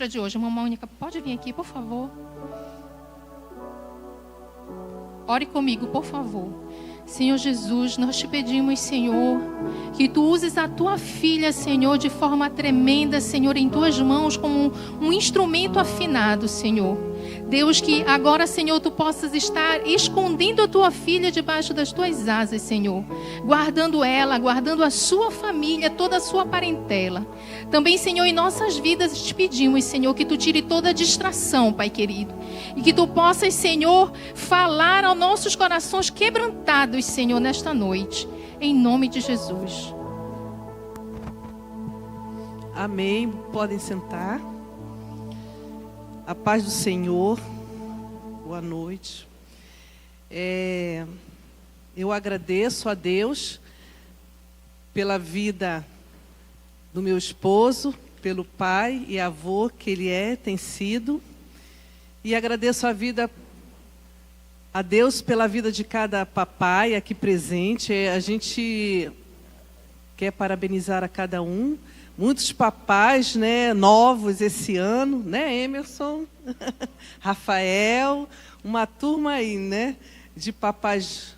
De hoje, irmã Mônica, pode vir aqui, por favor? Ore comigo, por favor. Senhor Jesus, nós te pedimos, Senhor, que tu uses a tua filha, Senhor, de forma tremenda, Senhor, em tuas mãos, como um instrumento afinado, Senhor. Deus, que agora, Senhor, tu possas estar escondendo a tua filha debaixo das tuas asas, Senhor. Guardando ela, guardando a sua família, toda a sua parentela. Também, Senhor, em nossas vidas te pedimos, Senhor, que tu tire toda a distração, Pai querido. E que tu possas, Senhor, falar aos nossos corações quebrantados, Senhor, nesta noite. Em nome de Jesus. Amém. Podem sentar. A paz do Senhor. Boa noite. Eu agradeço a Deus pela vida do meu esposo, pelo pai e avô que ele tem sido. E agradeço a Deus pela vida de cada papai aqui presente. A gente quer parabenizar a cada um. Muitos papais, né, novos esse ano, né, Emerson, Rafael, uma turma aí, né, de papais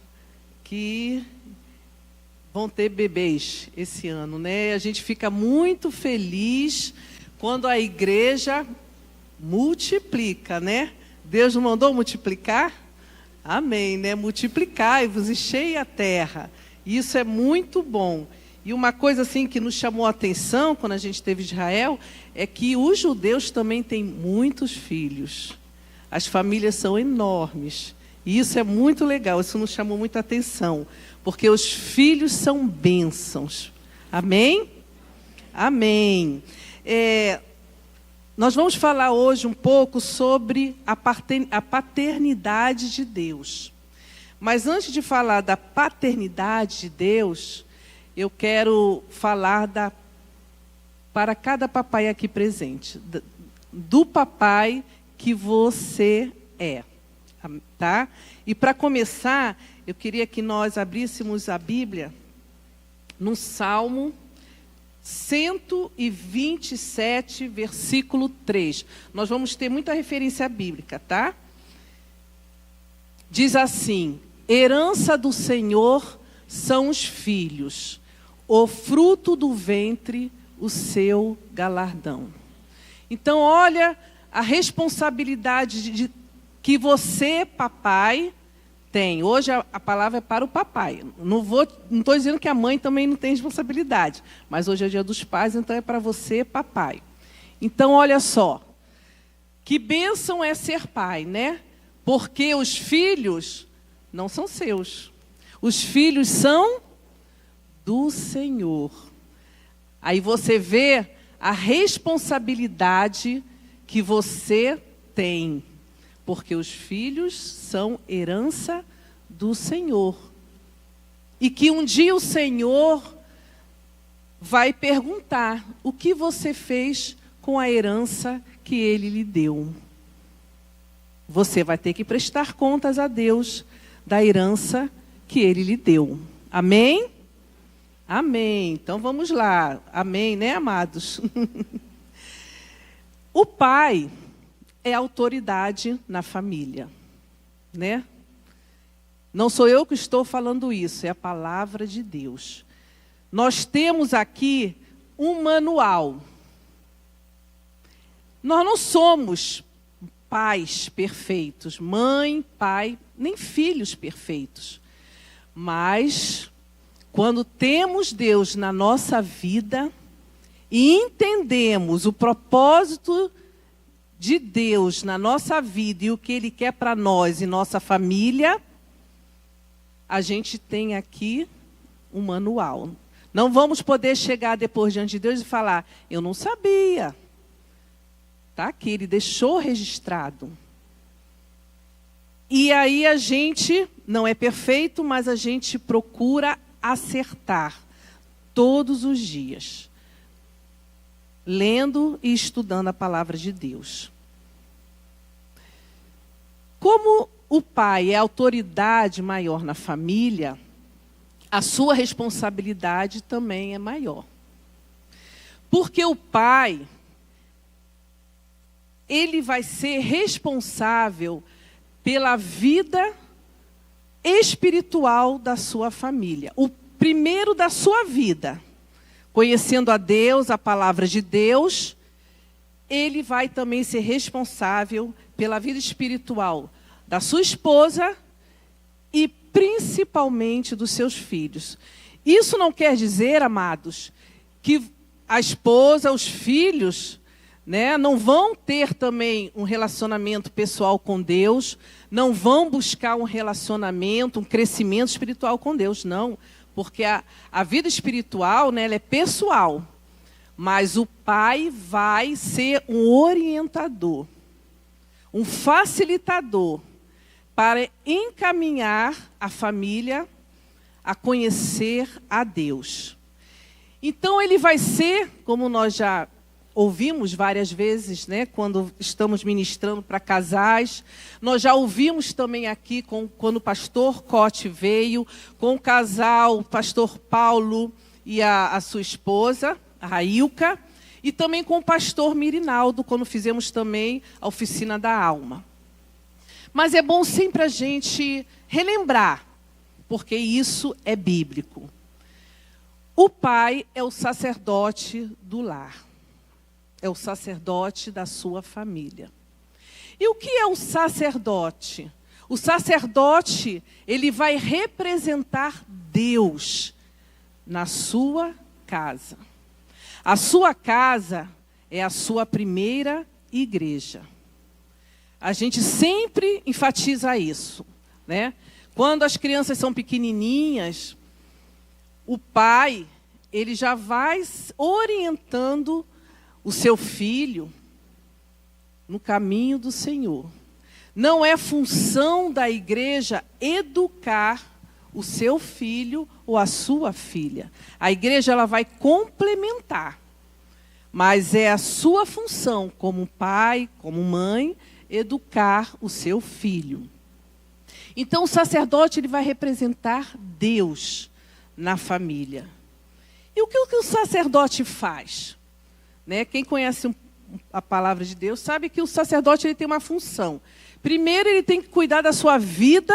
que vão ter bebês esse ano, né? A gente fica muito feliz quando a igreja multiplica, né? Deus não mandou multiplicar? Amém, né? Multiplicai-vos, enchei a terra. Isso é muito bom. E uma coisa assim que nos chamou a atenção quando a gente esteve em Israel é que os judeus também têm muitos filhos. As famílias são enormes. E isso é muito legal, isso nos chamou muita atenção. Porque os filhos são bênçãos. Amém? Amém. Nós vamos falar hoje um pouco sobre a paternidade de Deus. Mas antes de falar da paternidade de Deus, eu quero falar para cada papai aqui presente, do papai que você é, tá? E para começar, eu queria que nós abríssemos a Bíblia no Salmo 127, versículo 3. Nós vamos ter muita referência bíblica, tá? Diz assim: herança do Senhor são os filhos, o fruto do ventre, o seu galardão. Então, olha a responsabilidade que você, papai, tem. Hoje a palavra é para o papai. Não estou dizendo que a mãe também não tem responsabilidade, mas hoje é o dia dos pais, então é para você, papai. Então, olha só, que bênção é ser pai, né? Porque os filhos não são seus. Os filhos são do Senhor. Aí você vê a responsabilidade que você tem. Porque os filhos são herança do Senhor. E que um dia o Senhor vai perguntar o que você fez com a herança que Ele lhe deu. Você vai ter que prestar contas a Deus da herança que Ele lhe deu. Amém? Amém. Então vamos lá. Amém, né, amados? O pai é autoridade na família, né? Não sou eu que estou falando isso, é a palavra de Deus. Nós temos aqui um manual. Nós não somos pais perfeitos, mãe, pai, nem filhos perfeitos. Mas, quando temos Deus na nossa vida e entendemos o propósito de Deus na nossa vida e o que Ele quer para nós e nossa família, a gente tem aqui um manual. Não vamos poder chegar depois diante de Deus e falar, eu não sabia. Está aqui, Ele deixou registrado. E aí a gente não é perfeito, mas a gente procura acertar todos os dias, lendo e estudando a palavra de Deus. Como o pai é a autoridade maior na família, a sua responsabilidade também é maior. Porque o pai ele vai ser responsável pela vida espiritual da sua família. O primeiro da sua vida, conhecendo a Deus, a palavra de Deus, ele vai também ser responsável pela vida espiritual da sua esposa e principalmente dos seus filhos. Isso não quer dizer, amados, que a esposa, os filhos, né, não vão ter também um relacionamento pessoal com Deus, não vão buscar um relacionamento, um crescimento espiritual com Deus, não. Porque a vida espiritual, né, ela é pessoal. Mas o pai vai ser um orientador, um facilitador para encaminhar a família a conhecer a Deus. Então ele vai ser, como nós já ouvimos várias vezes, né, quando estamos ministrando para casais, nós já ouvimos também aqui quando o pastor Cote veio, com o casal, o pastor Paulo e a sua esposa, a Railca, e também com o pastor Mirinaldo, quando fizemos também a oficina da alma. Mas é bom sempre a gente relembrar, porque isso é bíblico. O pai é o sacerdote do lar. É o sacerdote da sua família. E o que é o sacerdote? O sacerdote, ele vai representar Deus na sua casa. A sua casa é a sua primeira igreja. A gente sempre enfatiza isso, né? Quando as crianças são pequenininhas, o pai, ele já vai orientando o seu filho no caminho do Senhor. Não é função da igreja educar o seu filho ou a sua filha. A igreja ela vai complementar. Mas é a sua função como pai, como mãe, educar o seu filho. Então o sacerdote ele vai representar Deus na família. E o que o sacerdote faz? Né? Quem conhece a palavra de Deus sabe que o sacerdote ele tem uma função. Primeiro, ele tem que cuidar da sua vida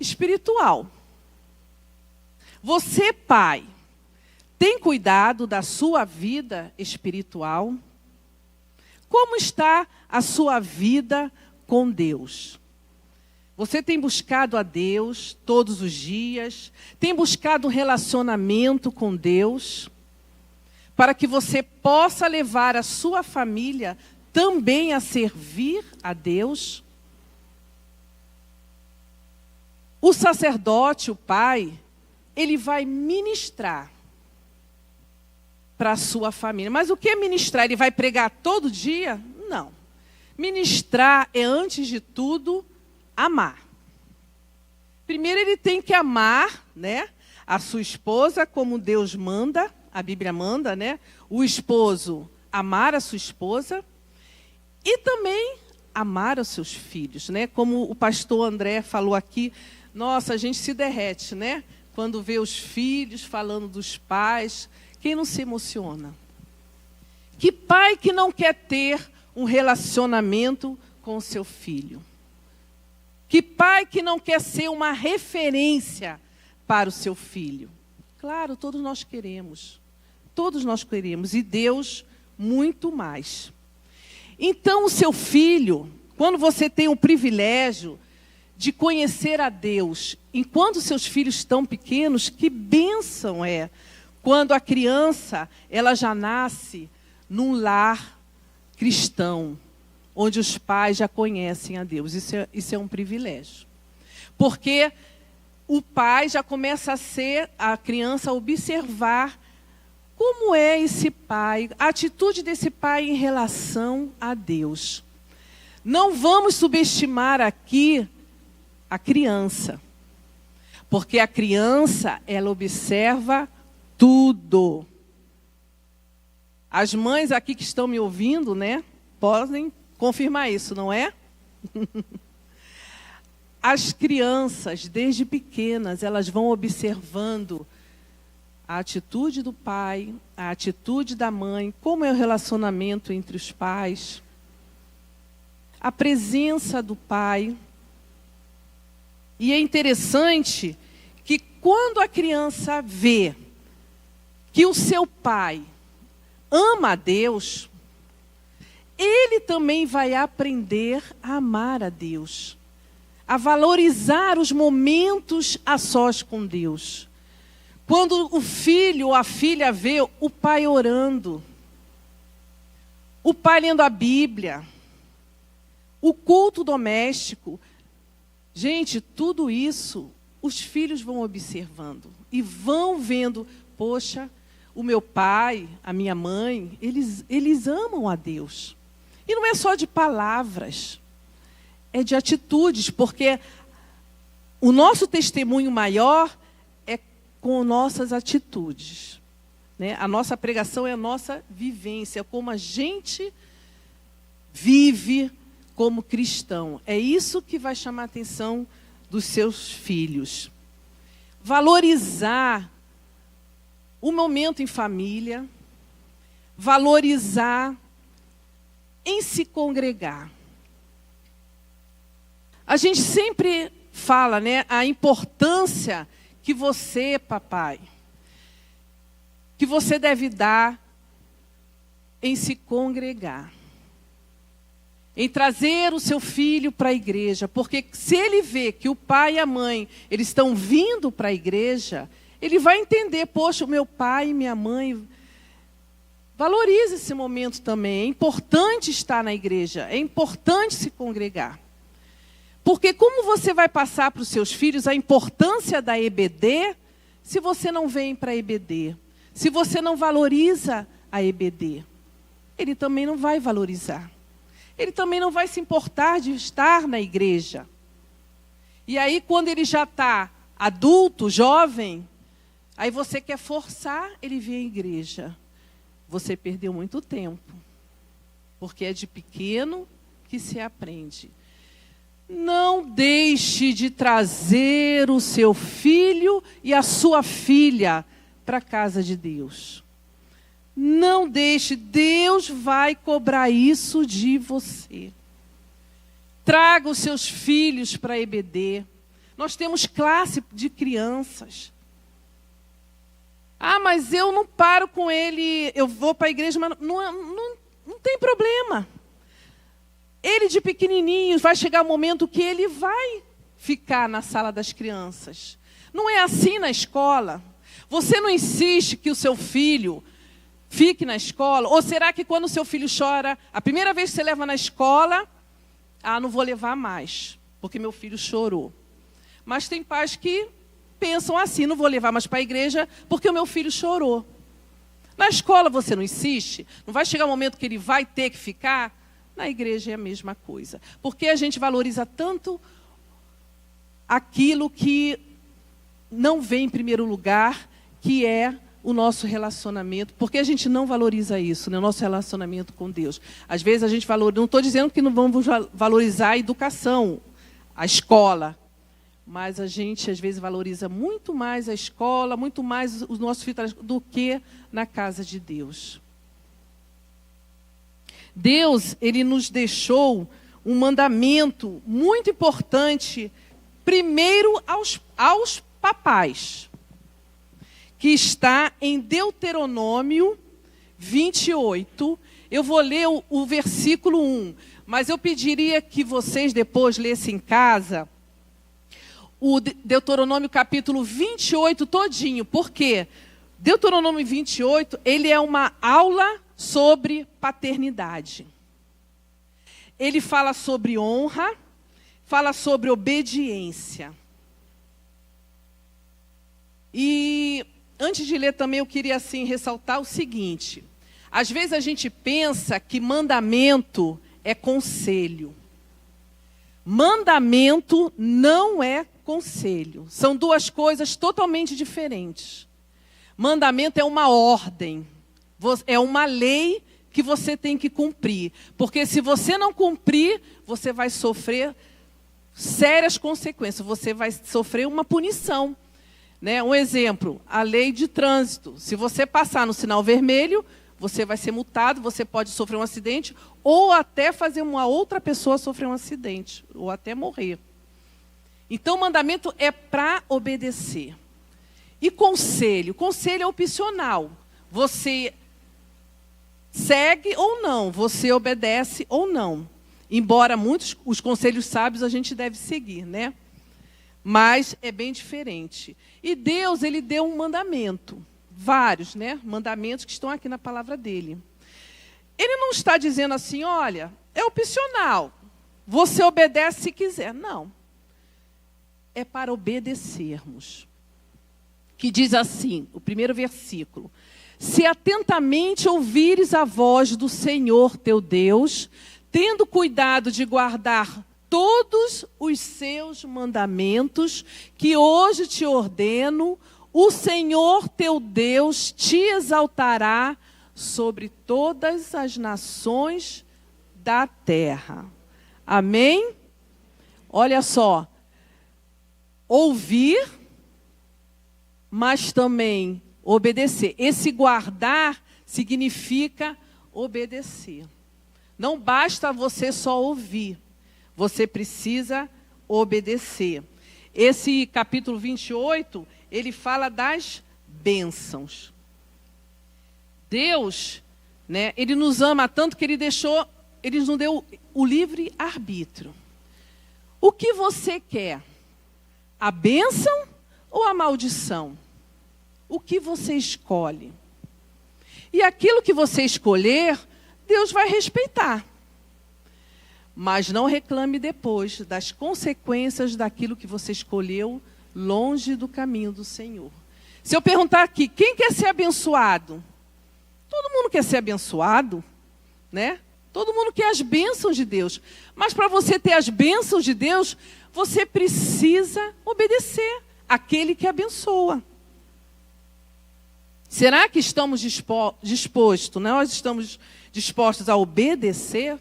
espiritual. Você, pai, tem cuidado da sua vida espiritual? Como está a sua vida com Deus? Você tem buscado a Deus todos os dias? Tem buscado um relacionamento com Deus? Para que você possa levar a sua família também a servir a Deus? O sacerdote, o pai, ele vai ministrar para a sua família. Mas o que é ministrar? Ele vai pregar todo dia? Não. Ministrar é, antes de tudo, amar. Primeiro ele tem que amar, né, a sua esposa como Deus manda, a Bíblia manda, né? O esposo amar a sua esposa e também amar os seus filhos, né? Como o pastor André falou aqui, nossa, a gente se derrete, né? Quando vê os filhos falando dos pais, quem não se emociona? Que pai que não quer ter um relacionamento com o seu filho? Que pai que não quer ser uma referência para o seu filho? Claro, todos nós queremos. Todos nós queremos. E Deus, muito mais. Então, o seu filho, quando você tem o privilégio de conhecer a Deus, enquanto seus filhos estão pequenos, que bênção é quando a criança ela já nasce num lar cristão, onde os pais já conhecem a Deus. Isso é um privilégio. Porque o pai já começa a ser, a criança a observar como é esse pai, a atitude desse pai em relação a Deus. Não vamos subestimar aqui a criança. Porque a criança, ela observa tudo. As mães aqui que estão me ouvindo, né, podem confirmar isso, não é? As crianças, desde pequenas, elas vão observando a atitude do pai, a atitude da mãe, como é o relacionamento entre os pais. a presença do Pai. E é interessante que quando a criança vê que o seu pai ama a Deus, ele também vai aprender a amar a Deus, a valorizar os momentos a sós com Deus. Quando o filho ou a filha vê o pai orando, o pai lendo a Bíblia, o culto doméstico, gente, tudo isso os filhos vão observando e vão vendo, poxa, o meu pai, a minha mãe, eles amam a Deus. E não é só de palavras, é de atitudes, porque o nosso testemunho maior é com nossas atitudes, né? A nossa pregação é a nossa vivência, como a gente vive como cristão. É isso que vai chamar a atenção dos seus filhos. Valorizar o momento em família, valorizar em se congregar. A gente sempre fala, né, a importância que você, papai, que você deve dar em se congregar, em trazer o seu filho para a igreja, porque se ele vê que o pai e a mãe eles estão vindo para a igreja, ele vai entender, poxa, o meu pai e minha mãe, valoriza esse momento também. É importante estar na igreja, é importante se congregar. Porque como você vai passar para os seus filhos a importância da EBD, se você não vem para a EBD? Se você não valoriza a EBD, ele também não vai valorizar. Ele também não vai se importar de estar na igreja. E aí, quando ele já está adulto, jovem, aí você quer forçar ele vir à igreja. Você perdeu muito tempo. Porque é de pequeno que se aprende. Não deixe de trazer o seu filho e a sua filha para a casa de Deus. Não deixe, Deus vai cobrar isso de você. Traga os seus filhos para a EBD. Nós temos classe de crianças. Ah, mas eu não paro com ele, eu vou para a igreja, mas não tem problema. Ele de pequenininho, vai chegar o momento que ele vai ficar na sala das crianças. Não é assim na escola. Você não insiste que o seu filho fique na escola? Ou será que quando o seu filho chora, a primeira vez que você leva na escola, não vou levar mais, porque meu filho chorou. Mas tem pais que pensam assim, não vou levar mais para a igreja, porque o meu filho chorou. Na escola você não insiste? Não vai chegar um momento que ele vai ter que ficar? Na igreja é a mesma coisa. Porque a gente valoriza tanto aquilo que não vem em primeiro lugar, que é o nosso relacionamento. Porque a gente não valoriza isso, né? O nosso relacionamento com Deus. Às vezes a gente valoriza, não estou dizendo que não vamos valorizar a educação, a escola. Mas a gente, às vezes, valoriza muito mais a escola, muito mais o nosso filho do que na casa de Deus. Deus, ele nos deixou um mandamento muito importante, primeiro aos papais, que está em Deuteronômio 28. Eu vou ler o versículo 1, mas eu pediria que vocês depois lessem em casa o Deuteronômio capítulo 28 todinho. Por quê? Deuteronômio 28, ele é uma aula sobre paternidade. Ele fala sobre honra, fala sobre obediência. E antes de ler também eu queria assim ressaltar o seguinte: às vezes a gente pensa que mandamento é conselho. Mandamento não é conselho. São duas coisas totalmente diferentes. Mandamento é uma ordem. É uma lei que você tem que cumprir. Porque se você não cumprir, você vai sofrer sérias consequências. Você vai sofrer uma punição. Né? Um exemplo, a lei de trânsito. Se você passar no sinal vermelho, você vai ser multado, você pode sofrer um acidente, ou até fazer uma outra pessoa sofrer um acidente, ou até morrer. Então, o mandamento é para obedecer. E conselho? Conselho é opcional. Você segue ou não, você obedece ou não. Embora muitos, os conselhos sábios a gente deve seguir, né? Mas é bem diferente. E Deus, ele deu um mandamento. Vários, né? Mandamentos que estão aqui na palavra dele. Ele não está dizendo assim, olha, é opcional. Você obedece se quiser. Não. É para obedecermos. Que diz assim, o primeiro versículo. Se atentamente ouvires a voz do Senhor teu Deus, tendo cuidado de guardar todos os seus mandamentos, que hoje te ordeno, o Senhor teu Deus te exaltará sobre todas as nações da terra. Amém? Olha só. Ouvir, mas também obedecer. Esse guardar significa obedecer. Não basta você só ouvir. Você precisa obedecer. Esse capítulo 28, ele fala das bênçãos. Deus, né, ele nos ama tanto que ele nos deu o livre arbítrio. O que você quer? A bênção ou a maldição? O que você escolhe? E aquilo que você escolher, Deus vai respeitar. Mas não reclame depois das consequências daquilo que você escolheu longe do caminho do Senhor. Se eu perguntar aqui, quem quer ser abençoado? Todo mundo quer ser abençoado, né? Todo mundo quer as bênçãos de Deus. Mas para você ter as bênçãos de Deus, você precisa obedecer àquele que abençoa. Será que estamos dispostos, nós estamos dispostos a obedecer?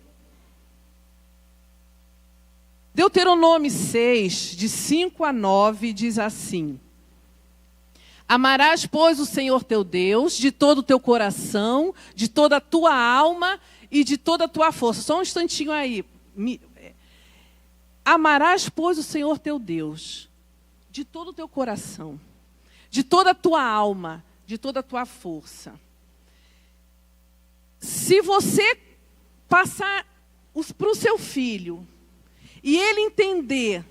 Deuteronômio 6, de 5 a 9, diz assim: Amarás, pois, o Senhor teu Deus de todo o teu coração, de toda a tua alma e de toda a tua força. Só um instantinho aí. Amarás, pois, o Senhor teu Deus de todo o teu coração, de toda a tua alma, de toda a tua força. Se você passar para o seu filho e ele entender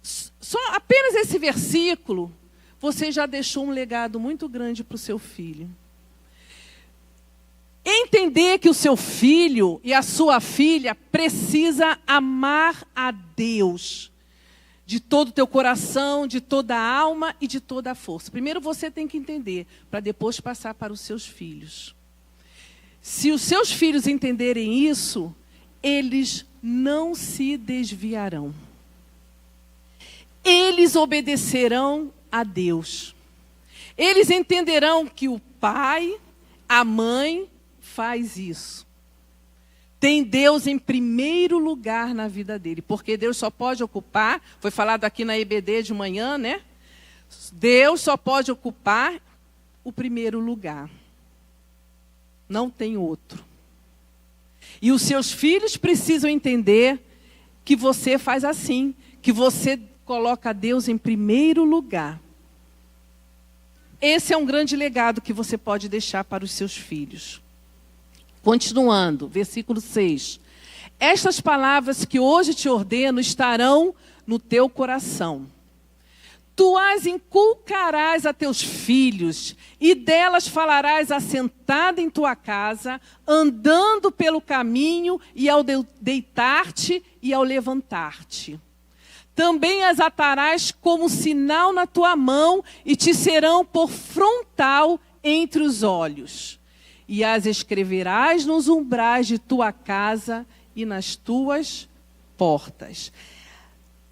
só apenas esse versículo, você já deixou um legado muito grande para o seu filho. Entender que o seu filho e a sua filha precisa amar a Deus de todo o teu coração, de toda a alma e de toda a força. Primeiro você tem que entender, para depois passar para os seus filhos. Se os seus filhos entenderem isso, eles não se desviarão. Eles obedecerão a Deus. Eles entenderão que o pai, a mãe, faz isso. Tem Deus em primeiro lugar na vida dele, porque Deus só pode ocupar, foi falado aqui na EBD de manhã, né? Deus só pode ocupar o primeiro lugar. Não tem outro. E os seus filhos precisam entender que você faz assim, que você coloca Deus em primeiro lugar. Esse é um grande legado que você pode deixar para os seus filhos. Continuando, versículo 6. Estas palavras que hoje te ordeno estarão no teu coração. Tu as inculcarás a teus filhos, e delas falarás assentada em tua casa, andando pelo caminho, e ao deitar-te e ao levantar-te. Também as atarás como sinal na tua mão, e te serão por frontal entre os olhos. E as escreverás nos umbrais de tua casa e nas tuas portas.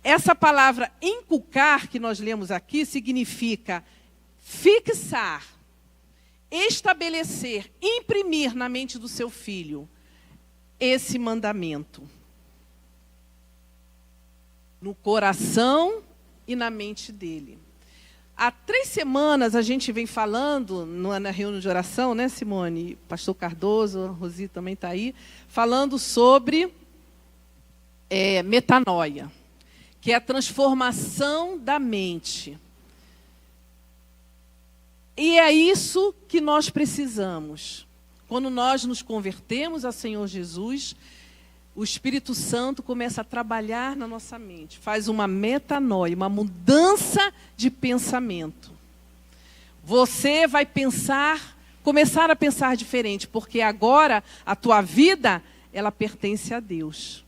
Essa palavra inculcar, que nós lemos aqui, significa fixar, estabelecer, imprimir na mente do seu filho esse mandamento. No coração e na mente dele. Há 3 semanas a gente vem falando, na reunião de oração, né, Simone? Pastor Cardoso, a Rosi também está aí, falando sobre metanoia, que é a transformação da mente. E é isso que nós precisamos. Quando nós nos convertemos ao Senhor Jesus, o Espírito Santo começa a trabalhar na nossa mente, faz uma metanoia, uma mudança de pensamento. Você vai começar a pensar diferente, porque agora a tua vida, ela pertence a Deus.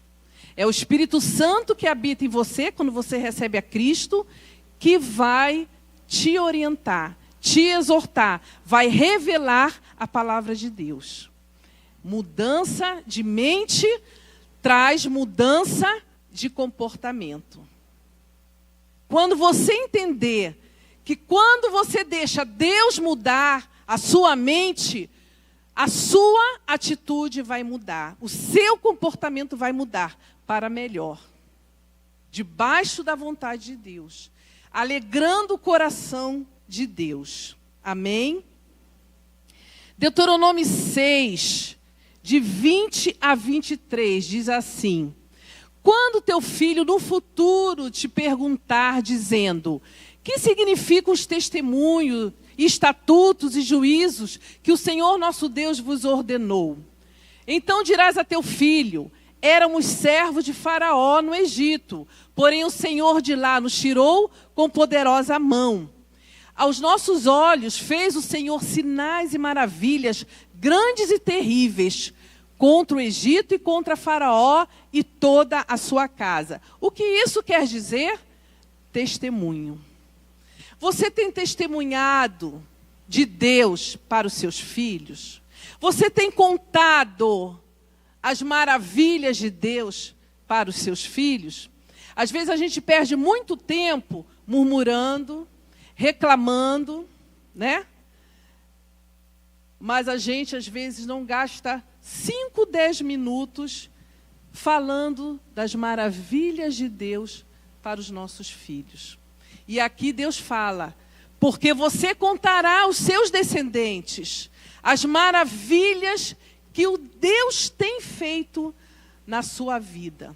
É o Espírito Santo que habita em você, quando você recebe a Cristo, que vai te orientar, te exortar, vai revelar a palavra de Deus. Mudança de mente traz mudança de comportamento. Quando você entender que quando você deixa Deus mudar a sua mente, a sua atitude vai mudar, o seu comportamento vai mudar para melhor, debaixo da vontade de Deus, alegrando o coração de Deus. Amém? Deuteronômio 6, de 20 a 23, diz assim: quando teu filho no futuro te perguntar, dizendo, que significam os testemunhos, estatutos e juízos que o Senhor nosso Deus vos ordenou? Então dirás a teu filho, éramos servos de Faraó no Egito, porém o Senhor de lá nos tirou com poderosa mão. Aos nossos olhos fez o Senhor sinais e maravilhas grandes e terríveis contra o Egito e contra Faraó e toda a sua casa. O que isso quer dizer? Testemunho. Você tem testemunhado de Deus para os seus filhos? Você tem contado as maravilhas de Deus para os seus filhos? Às vezes a gente perde muito tempo murmurando, reclamando, né? Mas a gente, às vezes, não gasta 5, 10 minutos falando das maravilhas de Deus para os nossos filhos. E aqui Deus fala, porque você contará aos seus descendentes as maravilhas que o Deus tem feito na sua vida.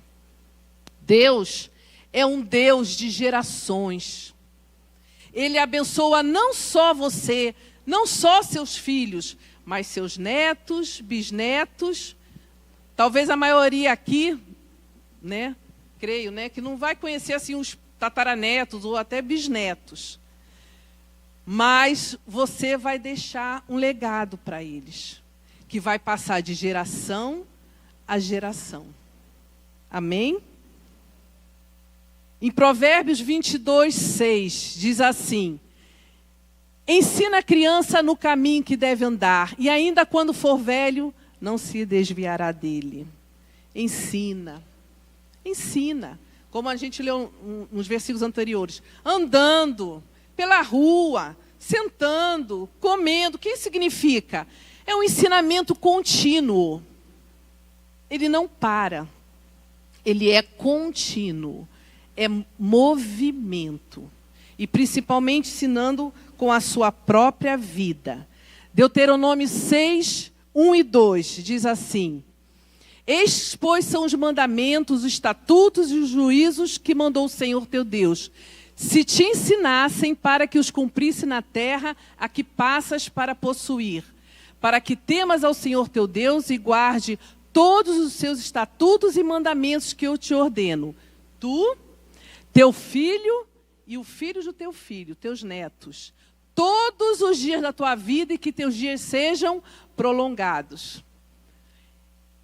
Deus é um Deus de gerações. Ele abençoa não só você, não só seus filhos, mas seus netos, bisnetos. Talvez a maioria aqui, né, creio, né, que não vai conhecer assim os tataranetos ou até bisnetos. Mas você vai deixar um legado para eles, que vai passar de geração a geração. Amém? Em Provérbios 22, 6, diz assim: ensina a criança no caminho que deve andar, e ainda quando for velho, não se desviará dele. Ensina. Ensina. Como a gente leu nos versículos anteriores. Andando pela rua, sentando, comendo. O que isso significa? É um ensinamento contínuo. Ele não para. Ele é contínuo. É movimento. E principalmente ensinando com a sua própria vida. Deuteronômio 6, 1 e 2 diz assim: estes, pois, são os mandamentos, os estatutos e os juízos que mandou o Senhor teu Deus, se te ensinassem para que os cumprisse na terra a que passas para possuir, para que temas ao Senhor teu Deus e guarde todos os seus estatutos e mandamentos que eu te ordeno. Tu, teu filho e o filho do teu filho, teus netos, todos os dias da tua vida, e que teus dias sejam prolongados.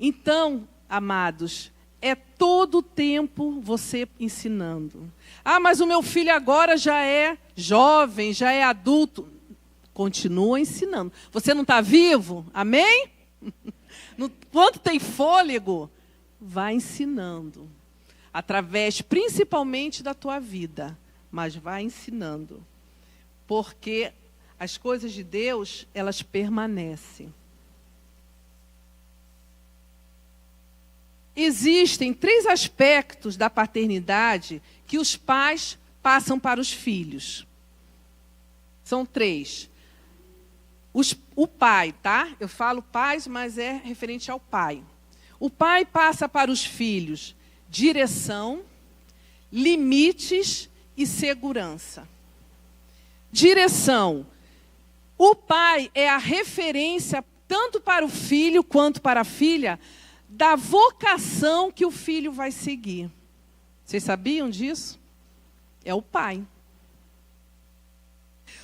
Então, amados, é todo o tempo você ensinando. Ah, mas o meu filho agora já é jovem, já é adulto. Continua ensinando. Você não está vivo? Amém? Quanto tem fôlego, vai ensinando. Através, principalmente, da tua vida. Mas vai ensinando. Porque as coisas de Deus, elas permanecem. Existem 3 aspectos da paternidade que os pais passam para os filhos. São 3. O pai, tá? Eu falo pais, mas é referente ao pai. O pai passa para os filhos direção, limites e segurança. Direção. O pai é a referência, tanto para o filho quanto para a filha, da vocação que o filho vai seguir. Vocês sabiam disso? É o pai.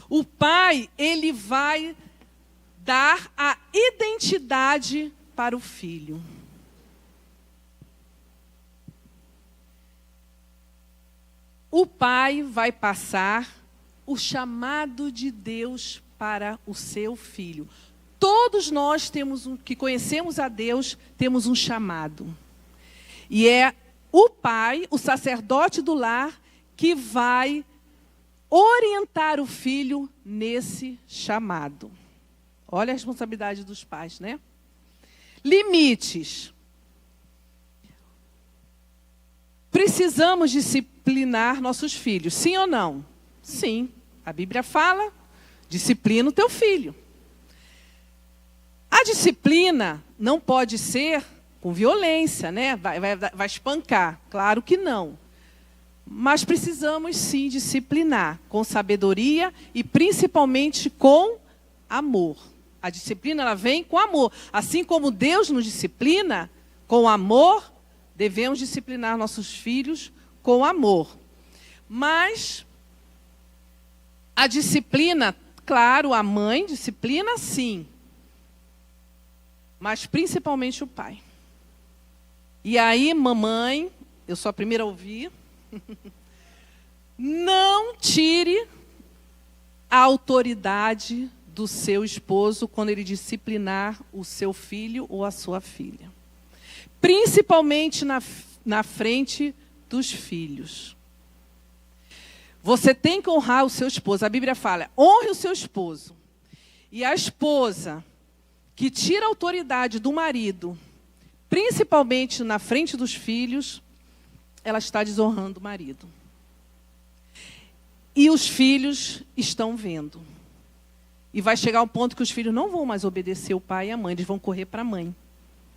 O pai, ele vai dar a identidade para o filho. O pai vai passar o chamado de Deus para o seu filho. Todos nós que conhecemos a Deus, temos um chamado. E é o pai, o sacerdote do lar, que vai orientar o filho nesse chamado. Olha a responsabilidade dos pais, né? Limites. Precisamos disciplinar nossos filhos, sim ou não? Sim. A Bíblia fala, disciplina o teu filho. A disciplina não pode ser com violência, né? Vai espancar. Claro que não. Mas precisamos sim disciplinar com sabedoria e principalmente com amor. A disciplina ela vem com amor. Assim como Deus nos disciplina com amor, devemos disciplinar nossos filhos com amor. Mas a disciplina, claro, a mãe disciplina sim. Mas principalmente o pai. E aí, mamãe, eu sou a primeira a ouvir, não tire a autoridade do seu esposo quando ele disciplinar o seu filho ou a sua filha. Principalmente na frente dos filhos. Você tem que honrar o seu esposo. A Bíblia fala, honre o seu esposo. E a esposa que tira a autoridade do marido, principalmente na frente dos filhos, ela está desonrando o marido. E os filhos estão vendo. E vai chegar um ponto que os filhos não vão mais obedecer o pai e a mãe, eles vão correr para a mãe.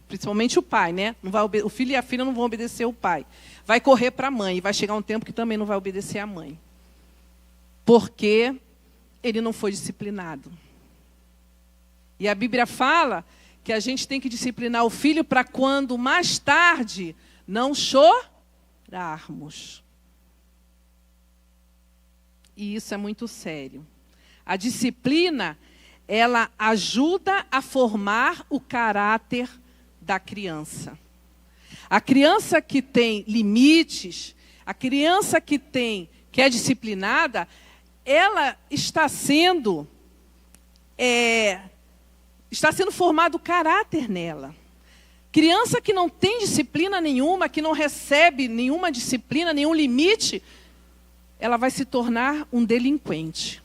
Principalmente o pai, né? O filho e a filha não vão obedecer o pai. Vai correr para a mãe. E vai chegar um tempo que também não vai obedecer a mãe. Porque ele não foi disciplinado. E a Bíblia fala que a gente tem que disciplinar o filho para quando mais tarde não chorarmos. E isso é muito sério. A disciplina, ela ajuda a formar o caráter da criança. A criança que tem limites, a criança que é disciplinada, ela está sendo formado o caráter nela. Criança que não tem disciplina nenhuma, que não recebe nenhuma disciplina, nenhum limite, ela vai se tornar um delinquente.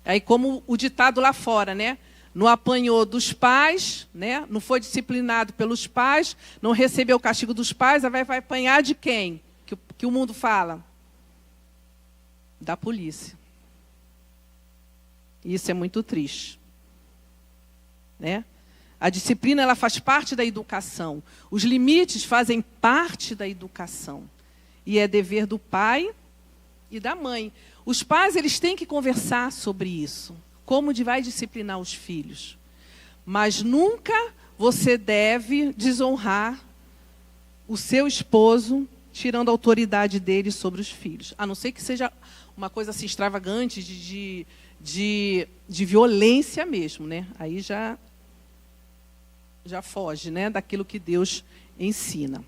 Aí como o ditado lá fora, né? Não apanhou dos pais, né? Não foi disciplinado pelos pais, não recebeu o castigo dos pais, vai apanhar de quem? Que o mundo fala? Da polícia. Isso é muito triste. Né? A disciplina ela faz parte da educação. Os limites fazem parte da educação. E é dever do pai e da mãe. Os pais eles têm que conversar sobre isso. Como vai disciplinar os filhos. Mas nunca você deve desonrar o seu esposo, tirando a autoridade dele sobre os filhos. A não ser que seja uma coisa assim extravagante de violência mesmo, né? Aí já foge, né, daquilo que Deus ensina.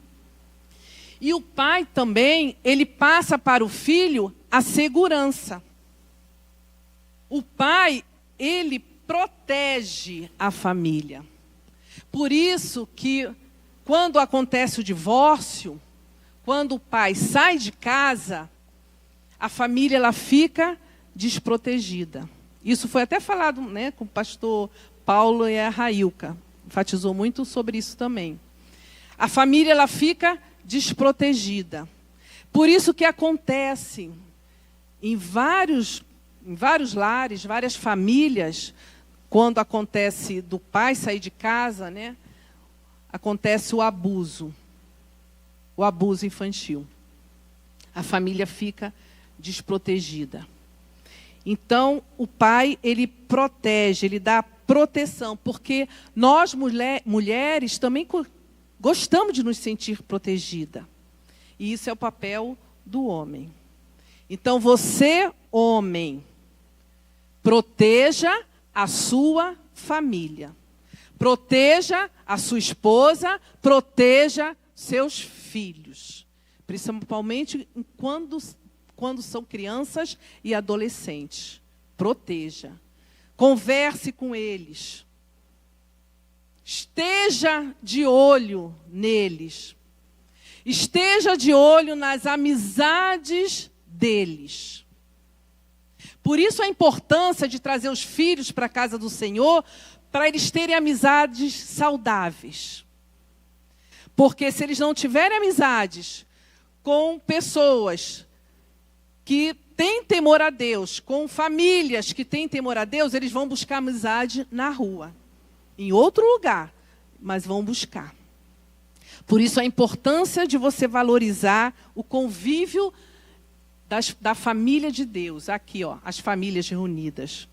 E o pai também, ele passa para o filho a segurança. O pai, ele protege a família. Por isso que quando acontece o divórcio, quando o pai sai de casa, a família ela fica desprotegida. Isso foi até falado, né, com o pastor Paulo e a Railca. Enfatizou muito sobre isso também. A família ela fica desprotegida. Por isso que acontece em vários em vários lares, várias famílias, quando acontece do pai sair de casa, né, acontece o abuso infantil. A família fica desprotegida. Então, o pai, ele protege, ele dá proteção, porque nós, mulheres, também gostamos de nos sentir protegida. E isso é o papel do homem. Então, você, homem, proteja a sua família. Proteja a sua esposa, proteja seus filhos. Principalmente quando são crianças e adolescentes. Proteja. Converse com eles. Esteja de olho neles. Esteja de olho nas amizades deles. Por isso a importância de trazer os filhos para a casa do Senhor, para eles terem amizades saudáveis. Porque se eles não tiverem amizades com pessoas que têm temor a Deus, com famílias que têm temor a Deus, eles vão buscar amizade na rua, em outro lugar, mas vão buscar. Por isso a importância de você valorizar o convívio da família de Deus. Aqui, ó, as famílias reunidas.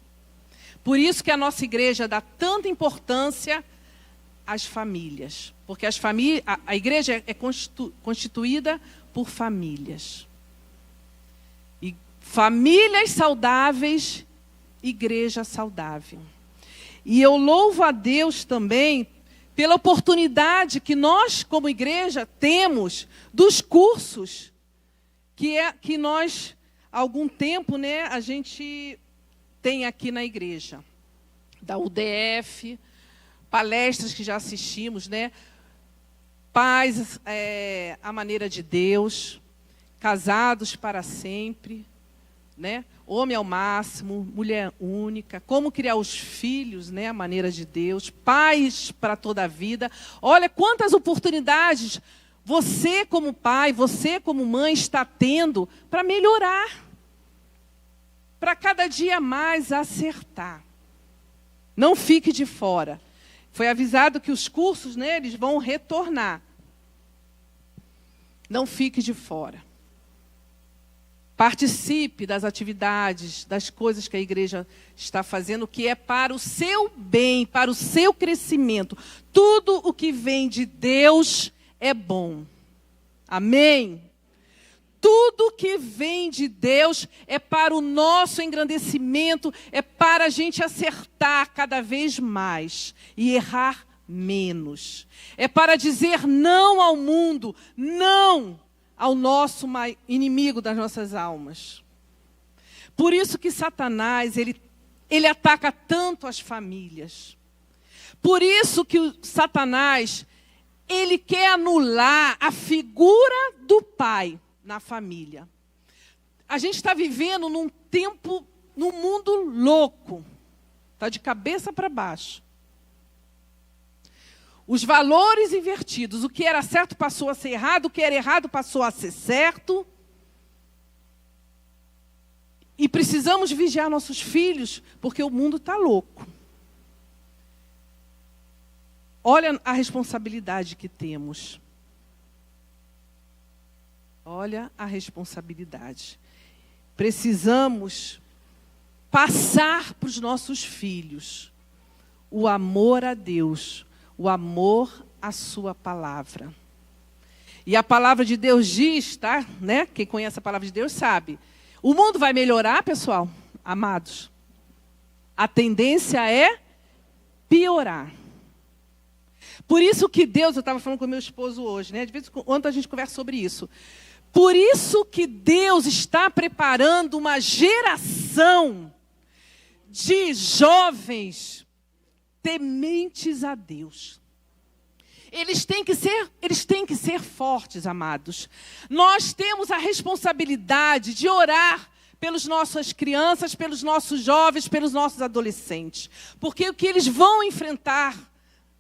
Por isso que a nossa igreja dá tanta importância às famílias. Porque a igreja é constituída por famílias. E famílias saudáveis, igreja saudável. E eu louvo a Deus também pela oportunidade que nós, como igreja, temos dos cursos que nós, há algum tempo, né, a gente tem aqui na igreja. Da UDF, palestras que já assistimos, né? Pais, a maneira de Deus, casados para sempre, né? Homem ao máximo, mulher única, como criar os filhos, né? A maneira de Deus, pais para toda a vida. Olha quantas oportunidades você como pai, você como mãe está tendo para melhorar, para cada dia mais acertar. Não fique de fora. Foi avisado que os cursos, né, eles vão retornar. Não fique de fora. Participe das atividades, das coisas que a igreja está fazendo, que é para o seu bem, para o seu crescimento. Tudo o que vem de Deus é bom. Amém? Tudo que vem de Deus é para o nosso engrandecimento, é para a gente acertar cada vez mais e errar menos. É para dizer não ao mundo, não ao nosso inimigo das nossas almas. Por isso que Satanás, ele ataca tanto as famílias. Por isso que o Satanás, ele quer anular a figura do pai na família. A gente está vivendo num tempo, num mundo louco. Está de cabeça para baixo. Os valores invertidos. O que era certo passou a ser errado. O que era errado passou a ser certo. E precisamos vigiar nossos filhos, porque o mundo está louco. Olha a responsabilidade que temos. Olha a responsabilidade. Precisamos passar para os nossos filhos o amor a Deus, o amor à sua palavra. E a palavra de Deus diz, tá? Né? Quem conhece a palavra de Deus sabe. O mundo vai melhorar, pessoal? Amados. A tendência é piorar. Por isso que Deus, eu estava falando com meu esposo hoje, né? De vez em quando a gente conversa sobre isso. Por isso que Deus está preparando uma geração de jovens tementes a Deus. Eles têm que ser fortes, amados. Nós temos a responsabilidade de orar pelas nossas crianças, pelos nossos jovens, pelos nossos adolescentes. Porque o que eles vão enfrentar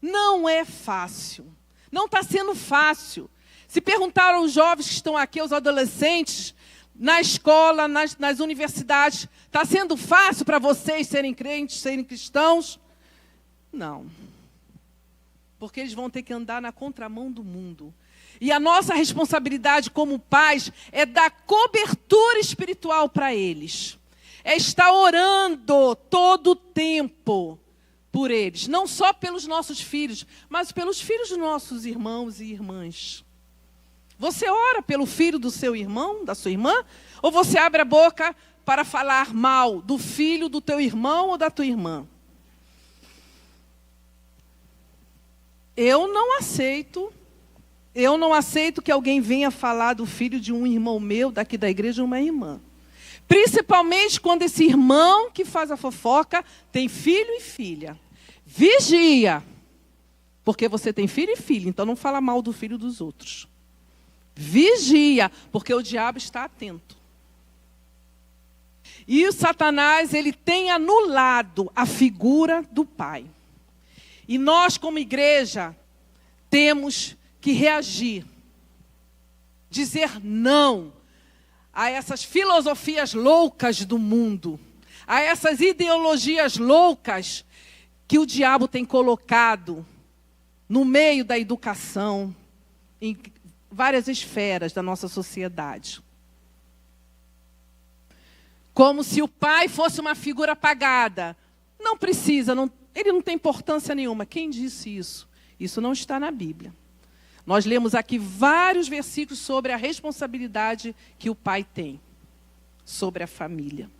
não é fácil. Não está sendo fácil. Se perguntaram aos jovens que estão aqui, aos adolescentes, na escola, nas universidades. Está sendo fácil para vocês serem crentes, serem cristãos? Não. Porque eles vão ter que andar na contramão do mundo. E a nossa responsabilidade como pais é dar cobertura espiritual para eles. É estar orando todo o tempo por eles. Não só pelos nossos filhos, mas pelos filhos dos nossos irmãos e irmãs. Você ora pelo filho do seu irmão, da sua irmã? Ou você abre a boca para falar mal do filho do teu irmão ou da tua irmã? Eu não aceito que alguém venha falar do filho de um irmão meu, daqui da igreja, uma irmã. Principalmente quando esse irmão que faz a fofoca tem filho e filha. Vigia, porque você tem filho e filha, então não fala mal do filho dos outros. Vigia, porque o diabo está atento. E o Satanás, ele tem anulado a figura do pai. E nós, como igreja, temos que reagir. Dizer não a essas filosofias loucas do mundo, a essas ideologias loucas que o diabo tem colocado no meio da educação, em várias esferas da nossa sociedade. Como se o pai fosse uma figura apagada. Não precisa, ele não tem importância nenhuma. Quem disse isso? Isso não está na Bíblia. Nós lemos aqui vários versículos sobre a responsabilidade que o pai tem sobre a família.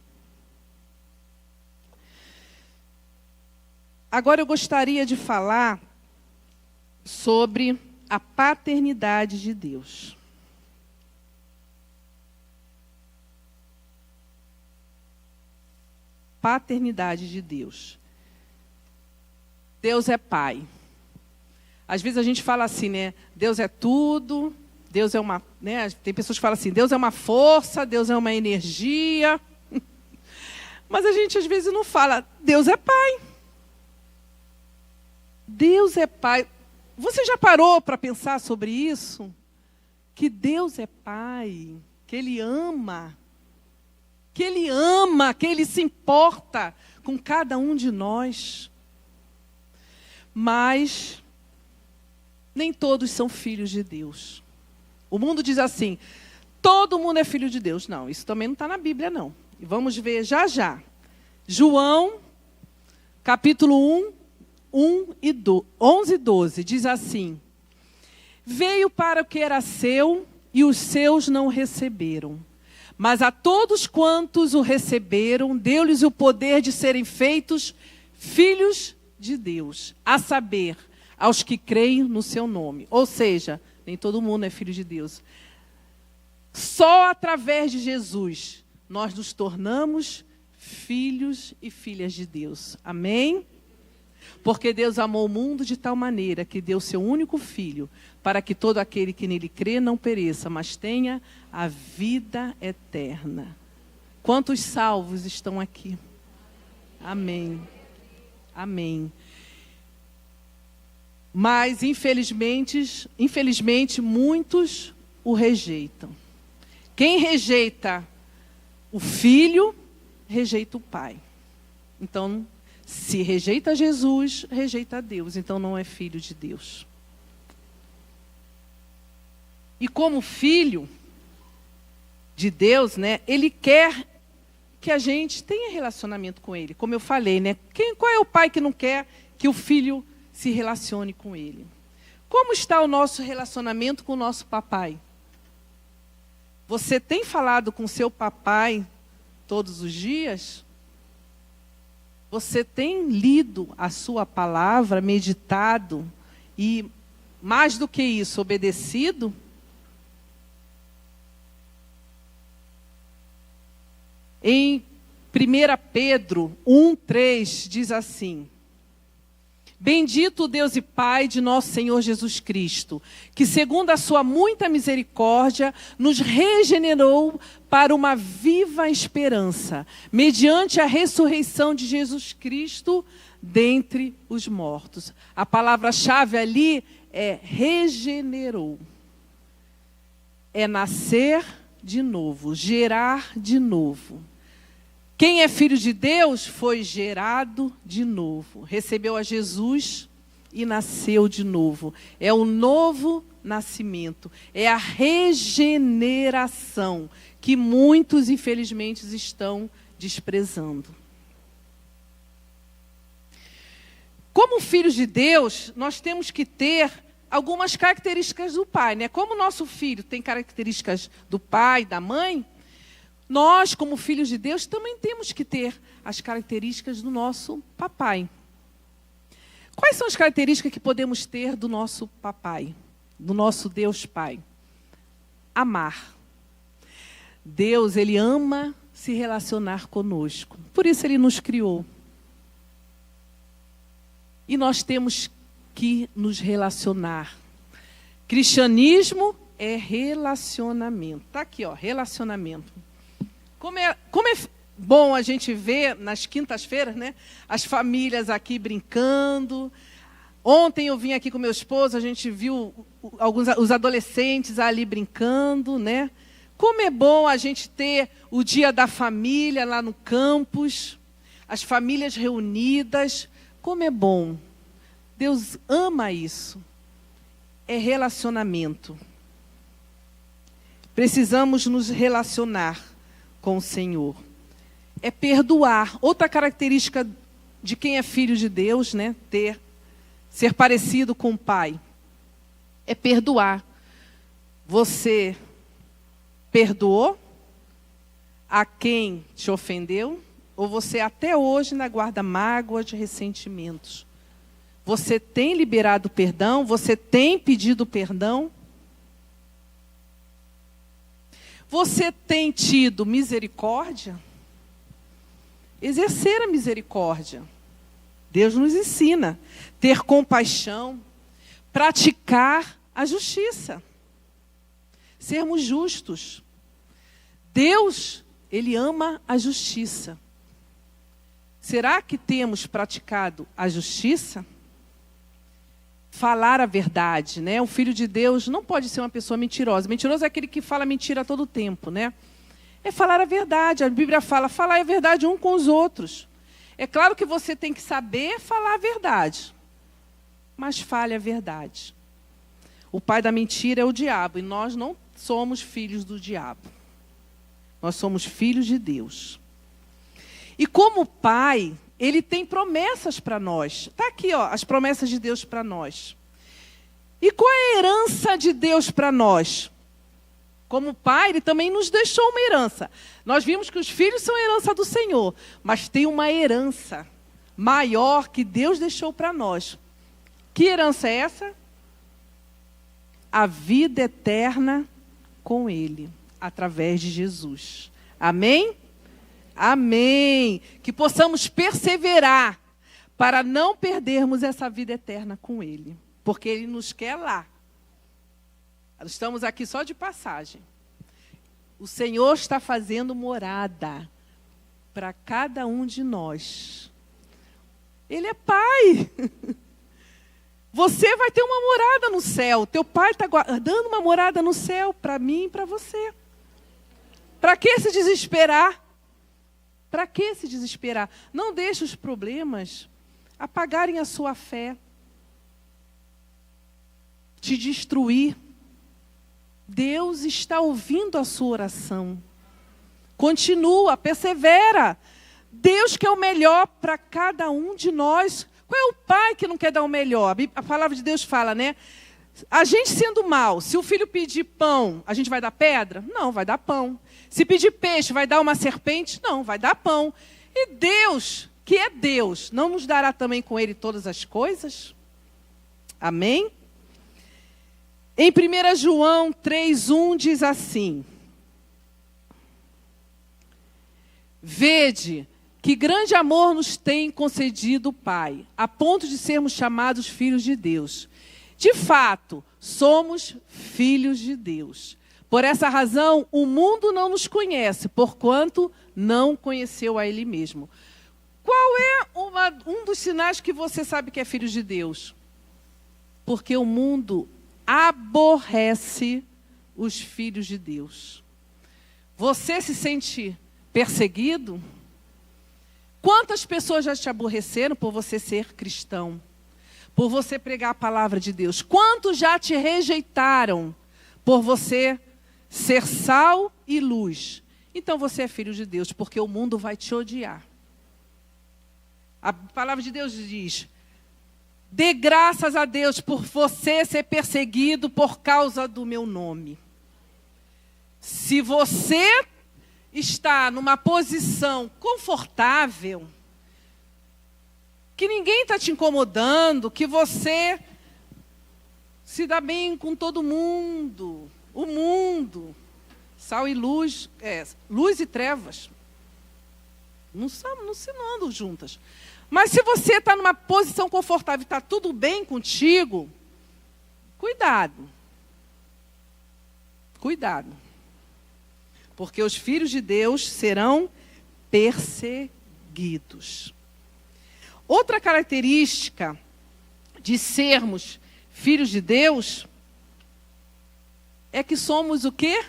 Agora eu gostaria de falar sobre a paternidade de Deus. Paternidade de Deus. Deus é pai. Às vezes a gente fala assim, né? Deus é tudo, Deus é uma... Né? Tem pessoas que falam assim, Deus é uma força, Deus é uma energia. Mas a gente às vezes não fala, Deus é pai. Deus é pai. Você já parou para pensar sobre isso? Que Deus é pai, que Ele ama, que Ele se importa com cada um de nós. Mas nem todos são filhos de Deus. O mundo diz assim, todo mundo é filho de Deus. Não, isso também não está na Bíblia, não. E vamos ver já já. João, capítulo 11 e 12, diz assim: veio para o que era seu, e os seus não receberam. Mas a todos quantos o receberam, deu-lhes o poder de serem feitos filhos de Deus, a saber, aos que creem no seu nome. Ou seja, nem todo mundo é filho de Deus. Só através de Jesus nós nos tornamos filhos e filhas de Deus. Amém? Porque Deus amou o mundo de tal maneira que deu seu único filho, para que todo aquele que nele crê não pereça, mas tenha a vida eterna. Quantos salvos estão aqui? Amém. Amém. Mas, infelizmente, muitos o rejeitam. Quem rejeita o filho, rejeita o pai. Então, se rejeita Jesus, rejeita Deus. Então, não é filho de Deus. E como filho de Deus, né, Ele quer que a gente tenha relacionamento com Ele. Como eu falei, né? Qual é o pai que não quer que o filho se relacione com Ele? Como está o nosso relacionamento com o nosso papai? Você tem falado com seu papai todos os dias? Você tem lido a sua palavra, meditado e, mais do que isso, obedecido? Em 1 Pedro 1:3 diz assim: bendito o Deus e Pai de nosso Senhor Jesus Cristo, que segundo a sua muita misericórdia, nos regenerou para uma viva esperança, mediante a ressurreição de Jesus Cristo dentre os mortos. A palavra-chave ali é regenerou. É nascer de novo, gerar de novo. Quem é filho de Deus foi gerado de novo, recebeu a Jesus e nasceu de novo. É o novo nascimento, é a regeneração que muitos, infelizmente, estão desprezando. Como filhos de Deus, nós temos que ter algumas características do pai, né? Como o nosso filho tem características do pai, da mãe, nós, como filhos de Deus, também temos que ter as características do nosso papai. Quais são as características que podemos ter do nosso papai, do nosso Deus Pai? Amar. Deus, Ele ama se relacionar conosco. Por isso Ele nos criou. E nós temos que nos relacionar. Cristianismo é relacionamento. Está aqui, ó, relacionamento. Como é bom a gente ver nas quintas-feiras, né, as famílias aqui brincando. Ontem eu vim aqui com meu esposo, a gente viu os adolescentes ali brincando, né? Como é bom a gente ter o dia da família lá no campus, as famílias reunidas. Como é bom. Deus ama isso. É relacionamento. Precisamos nos relacionar com o Senhor. É perdoar. Outra característica de quem é filho de Deus, né? Ser parecido com o Pai. É perdoar. Você perdoou a quem te ofendeu? Ou você até hoje ainda guarda mágoas de ressentimentos? Você tem liberado perdão? Você tem pedido perdão? Você tem tido misericórdia? Exercer a misericórdia. Deus nos ensina. Ter compaixão. Praticar a justiça. Sermos justos. Deus, Ele ama a justiça. Será que temos praticado a justiça? Falar a verdade, né? O filho de Deus não pode ser uma pessoa mentirosa. Mentiroso é aquele que fala mentira a todo tempo, né? É falar a verdade. A Bíblia fala, falar a verdade um com os outros. É claro que você tem que saber falar a verdade, mas fale a verdade. O pai da mentira é o diabo, e nós não somos filhos do diabo. Nós somos filhos de Deus. E como pai, Ele tem promessas para nós. Está aqui, ó, as promessas de Deus para nós. E qual é a herança de Deus para nós? Como pai, Ele também nos deixou uma herança. Nós vimos que os filhos são a herança do Senhor, mas tem uma herança maior que Deus deixou para nós. Que herança é essa? A vida eterna com Ele, através de Jesus. Amém? Amém. Que possamos perseverar para não perdermos essa vida eterna com Ele. Porque Ele nos quer lá. Estamos aqui só de passagem. O Senhor está fazendo morada para cada um de nós. Ele é Pai. Você vai ter uma morada no céu. Teu Pai está guardando uma morada no céu para mim e para você. Para que se desesperar? Para que se desesperar? Não deixe os problemas apagarem a sua fé, te destruir. Deus está ouvindo a sua oração. Continua, persevera. Deus quer o melhor para cada um de nós. Qual é o pai que não quer dar o melhor? A palavra de Deus fala, né? A gente sendo mal, se o filho pedir pão, a gente vai dar pedra? Não, vai dar pão. Se pedir peixe, vai dar uma serpente? Não, vai dar pão. E Deus, que é Deus, não nos dará também com Ele todas as coisas? Amém? Em 1 João 3:1 diz assim: Vede que grande amor nos tem concedido o Pai, a ponto de sermos chamados filhos de Deus. De fato, somos filhos de Deus. Por essa razão, o mundo não nos conhece, porquanto não conheceu a Ele mesmo. Qual é um dos sinais que você sabe que é filho de Deus? Porque o mundo aborrece os filhos de Deus. Você se sente perseguido? Quantas pessoas já te aborreceram por você ser cristão? Por você pregar a palavra de Deus? Quantos já te rejeitaram por você ser sal e luz? Então você é filho de Deus, porque o mundo vai te odiar. A palavra de Deus diz: dê graças a Deus por você ser perseguido por causa do meu nome. Se você está numa posição confortável, que ninguém está te incomodando, que você se dá bem com todo mundo, o mundo, sal e luz, luz e trevas, não andam juntas. Mas se você está numa posição confortável e está tudo bem contigo, cuidado. Cuidado. Porque os filhos de Deus serão perseguidos. Outra característica de sermos filhos de Deus é que somos o quê?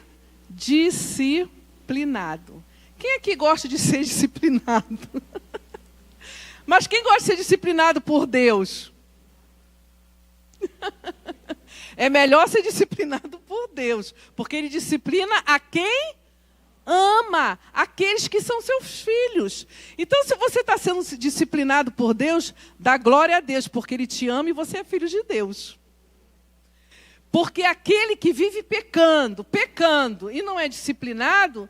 Disciplinado. Quem aqui gosta de ser disciplinado? Mas quem gosta de ser disciplinado por Deus? É melhor ser disciplinado por Deus, porque Ele disciplina a quem ama, aqueles que são seus filhos. Então, se você está sendo disciplinado por Deus, dá glória a Deus, porque Ele te ama e você é filho de Deus. Porque aquele que vive pecando e não é disciplinado,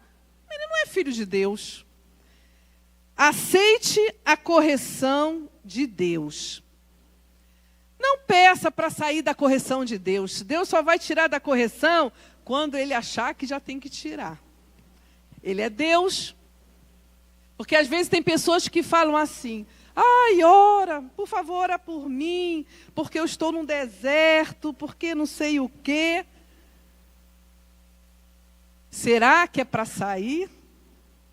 ele não é filho de Deus. Aceite a correção de Deus. Não peça para sair da correção de Deus. Deus só vai tirar da correção quando Ele achar que já tem que tirar. Ele é Deus. Porque às vezes tem pessoas que falam assim: ai, ora, por favor, ora por mim, porque eu estou num deserto, porque não sei o quê. Será que é para sair?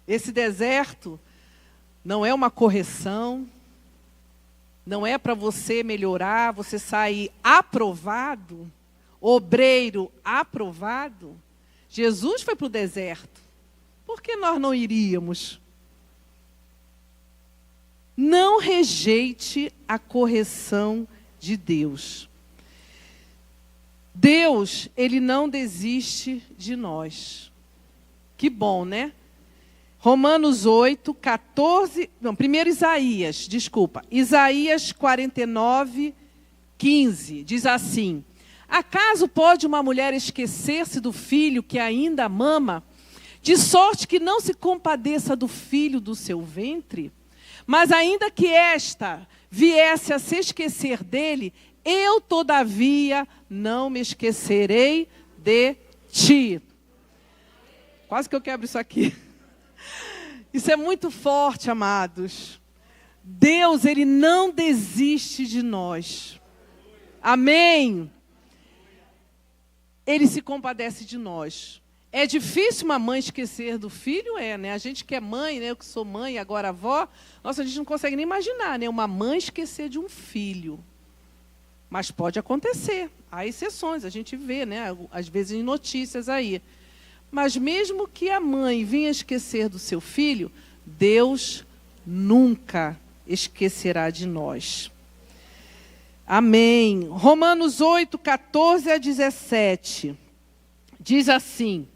Esse deserto não é uma correção, não é para você melhorar, você sair aprovado, obreiro aprovado. Jesus foi para o deserto. Por que nós não iríamos? Não rejeite a correção de Deus. Deus, Ele não desiste de nós. Que bom, né? Romanos 8, 14... Não, primeiro Isaías 49, 15. Diz assim: acaso pode uma mulher esquecer-se do filho que ainda mama, de sorte que não se compadeça do filho do seu ventre? Mas ainda que esta viesse a se esquecer dele, eu, todavia, não me esquecerei de ti. Quase que eu quebro isso aqui. Isso é muito forte, amados. Deus, Ele não desiste de nós. Amém? Ele se compadece de nós. É difícil uma mãe esquecer do filho? né? A gente que é mãe, né? Eu que sou mãe, agora avó, nossa, a gente não consegue nem imaginar, né? Uma mãe esquecer de um filho. Mas pode acontecer. Há exceções, a gente vê, né? Às vezes em notícias aí. Mas mesmo que a mãe venha esquecer do seu filho, Deus nunca esquecerá de nós. Amém. Romanos 8, 14 a 17. Diz assim: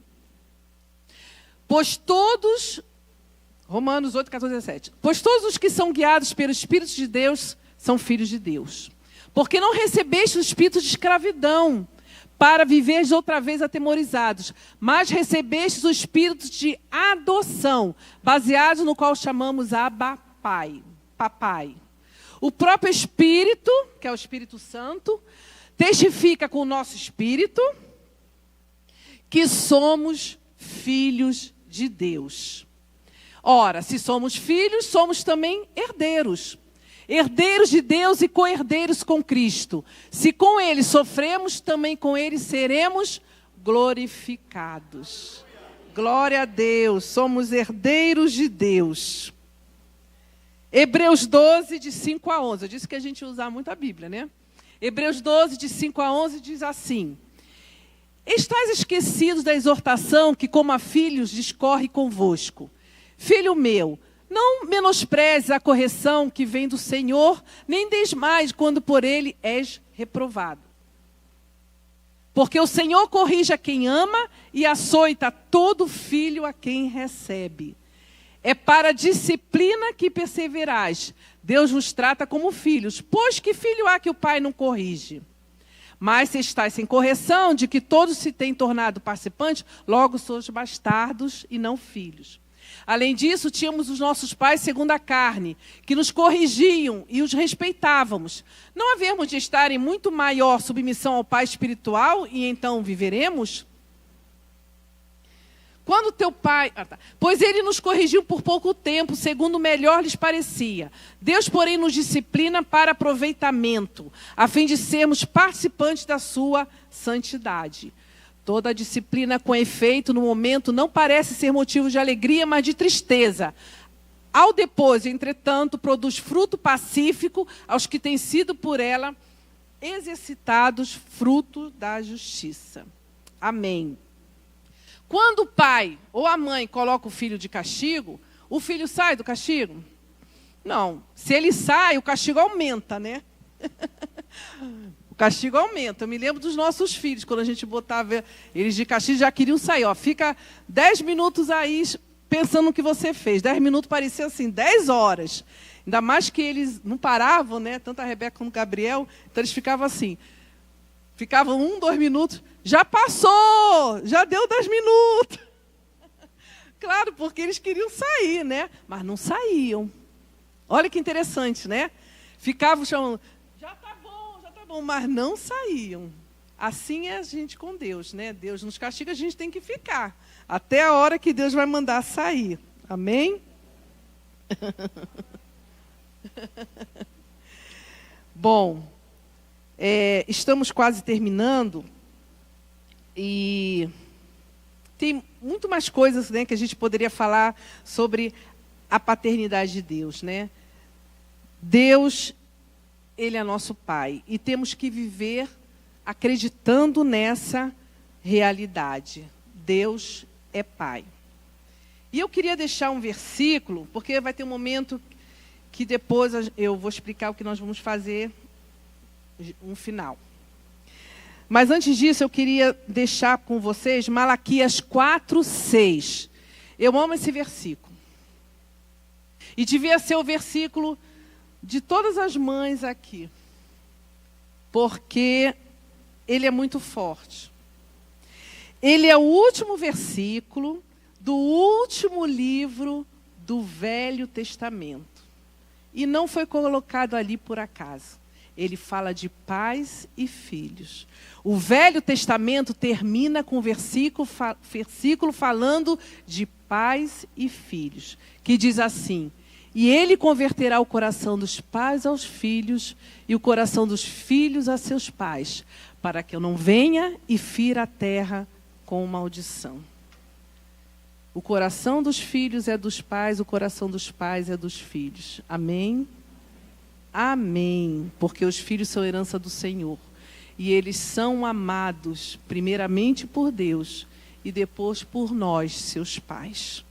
Romanos 8, 14 a 17. Pois todos os que são guiados pelo Espírito de Deus são filhos de Deus. Porque não recebeste o espírito de escravidão, para viveres outra vez atemorizados, mas recebestes o espírito de adoção, baseado no qual chamamos Abba, Pai, Papai. O próprio Espírito, que é o Espírito Santo, testifica com o nosso espírito que somos filhos de Deus. Ora, se somos filhos, somos também herdeiros. Herdeiros de Deus e co-herdeiros com Cristo. Se com Ele sofremos, também com Ele seremos glorificados. Glória a Deus, somos herdeiros de Deus. Hebreus 12, de 5 a 11. Eu disse que a gente usa muito a Bíblia, né? Hebreus 12, de 5 a 11 diz assim: Estais esquecidos da exortação que, como a filhos, discorre convosco. Filho meu, não menosprezes a correção que vem do Senhor, nem desmais quando por ele és reprovado. Porque o Senhor corrige a quem ama e açoita todo filho a quem recebe. É para a disciplina que perseverais. Deus vos trata como filhos. Pois que filho há que o pai não corrige? Mas se estáis sem correção, de que todos se têm tornado participantes, logo sois bastardos e não filhos. Além disso, tínhamos os nossos pais segundo a carne, que nos corrigiam e os respeitávamos. Não havemos de estar em muito maior submissão ao Pai espiritual e então viveremos? Quando teu pai... Pois ele nos corrigiu por pouco tempo, segundo melhor lhes parecia. Deus, porém, nos disciplina para aproveitamento, a fim de sermos participantes da sua santidade. Toda a disciplina com efeito no momento não parece ser motivo de alegria, mas de tristeza. Ao depois, entretanto, produz fruto pacífico aos que têm sido por ela exercitados, fruto da justiça. Amém. Quando o pai ou a mãe coloca o filho de castigo, o filho sai do castigo? Não. Se ele sai, o castigo aumenta, né? O castigo aumenta. Eu me lembro dos nossos filhos, quando a gente botava eles de castigo, já queriam sair. Ó, fica 10 minutos aí pensando no que você fez. 10 minutos parecia assim, 10 horas. Ainda mais que eles não paravam, né? Tanto a Rebeca como o Gabriel. Então eles ficavam assim. Ficavam 1, 2 minutos. Já passou! Já deu 10 minutos. Claro, porque eles queriam sair, né? Mas não saíam. Olha que interessante, né? Ficavam chamando... Já tá bom, mas não saíam. Assim é a gente com Deus, né? Deus nos castiga, a gente tem que ficar. Até a hora que Deus vai mandar sair. Amém? Bom, estamos quase terminando. E tem muito mais coisas, né, que a gente poderia falar sobre a paternidade de Deus, né? Deus, Ele é nosso Pai. E temos que viver acreditando nessa realidade. Deus é Pai. E eu queria deixar um versículo, porque vai ter um momento que depois eu vou explicar o que nós vamos fazer, um final. Mas antes disso, eu queria deixar com vocês Malaquias 4:6. Eu amo esse versículo. E devia ser o versículo de todas as mães aqui. Porque ele é muito forte. Ele é o último versículo do último livro do Velho Testamento. E não foi colocado ali por acaso. Ele fala de pais e filhos. O Velho Testamento termina com um versículo falando de pais e filhos, que diz assim: e ele converterá o coração dos pais aos filhos e o coração dos filhos a seus pais, para que eu não venha e fira a terra com maldição. O coração dos filhos é dos pais, o coração dos pais é dos filhos. Amém? Amém, porque os filhos são herança do Senhor. E eles são amados, primeiramente por Deus e depois por nós, seus pais.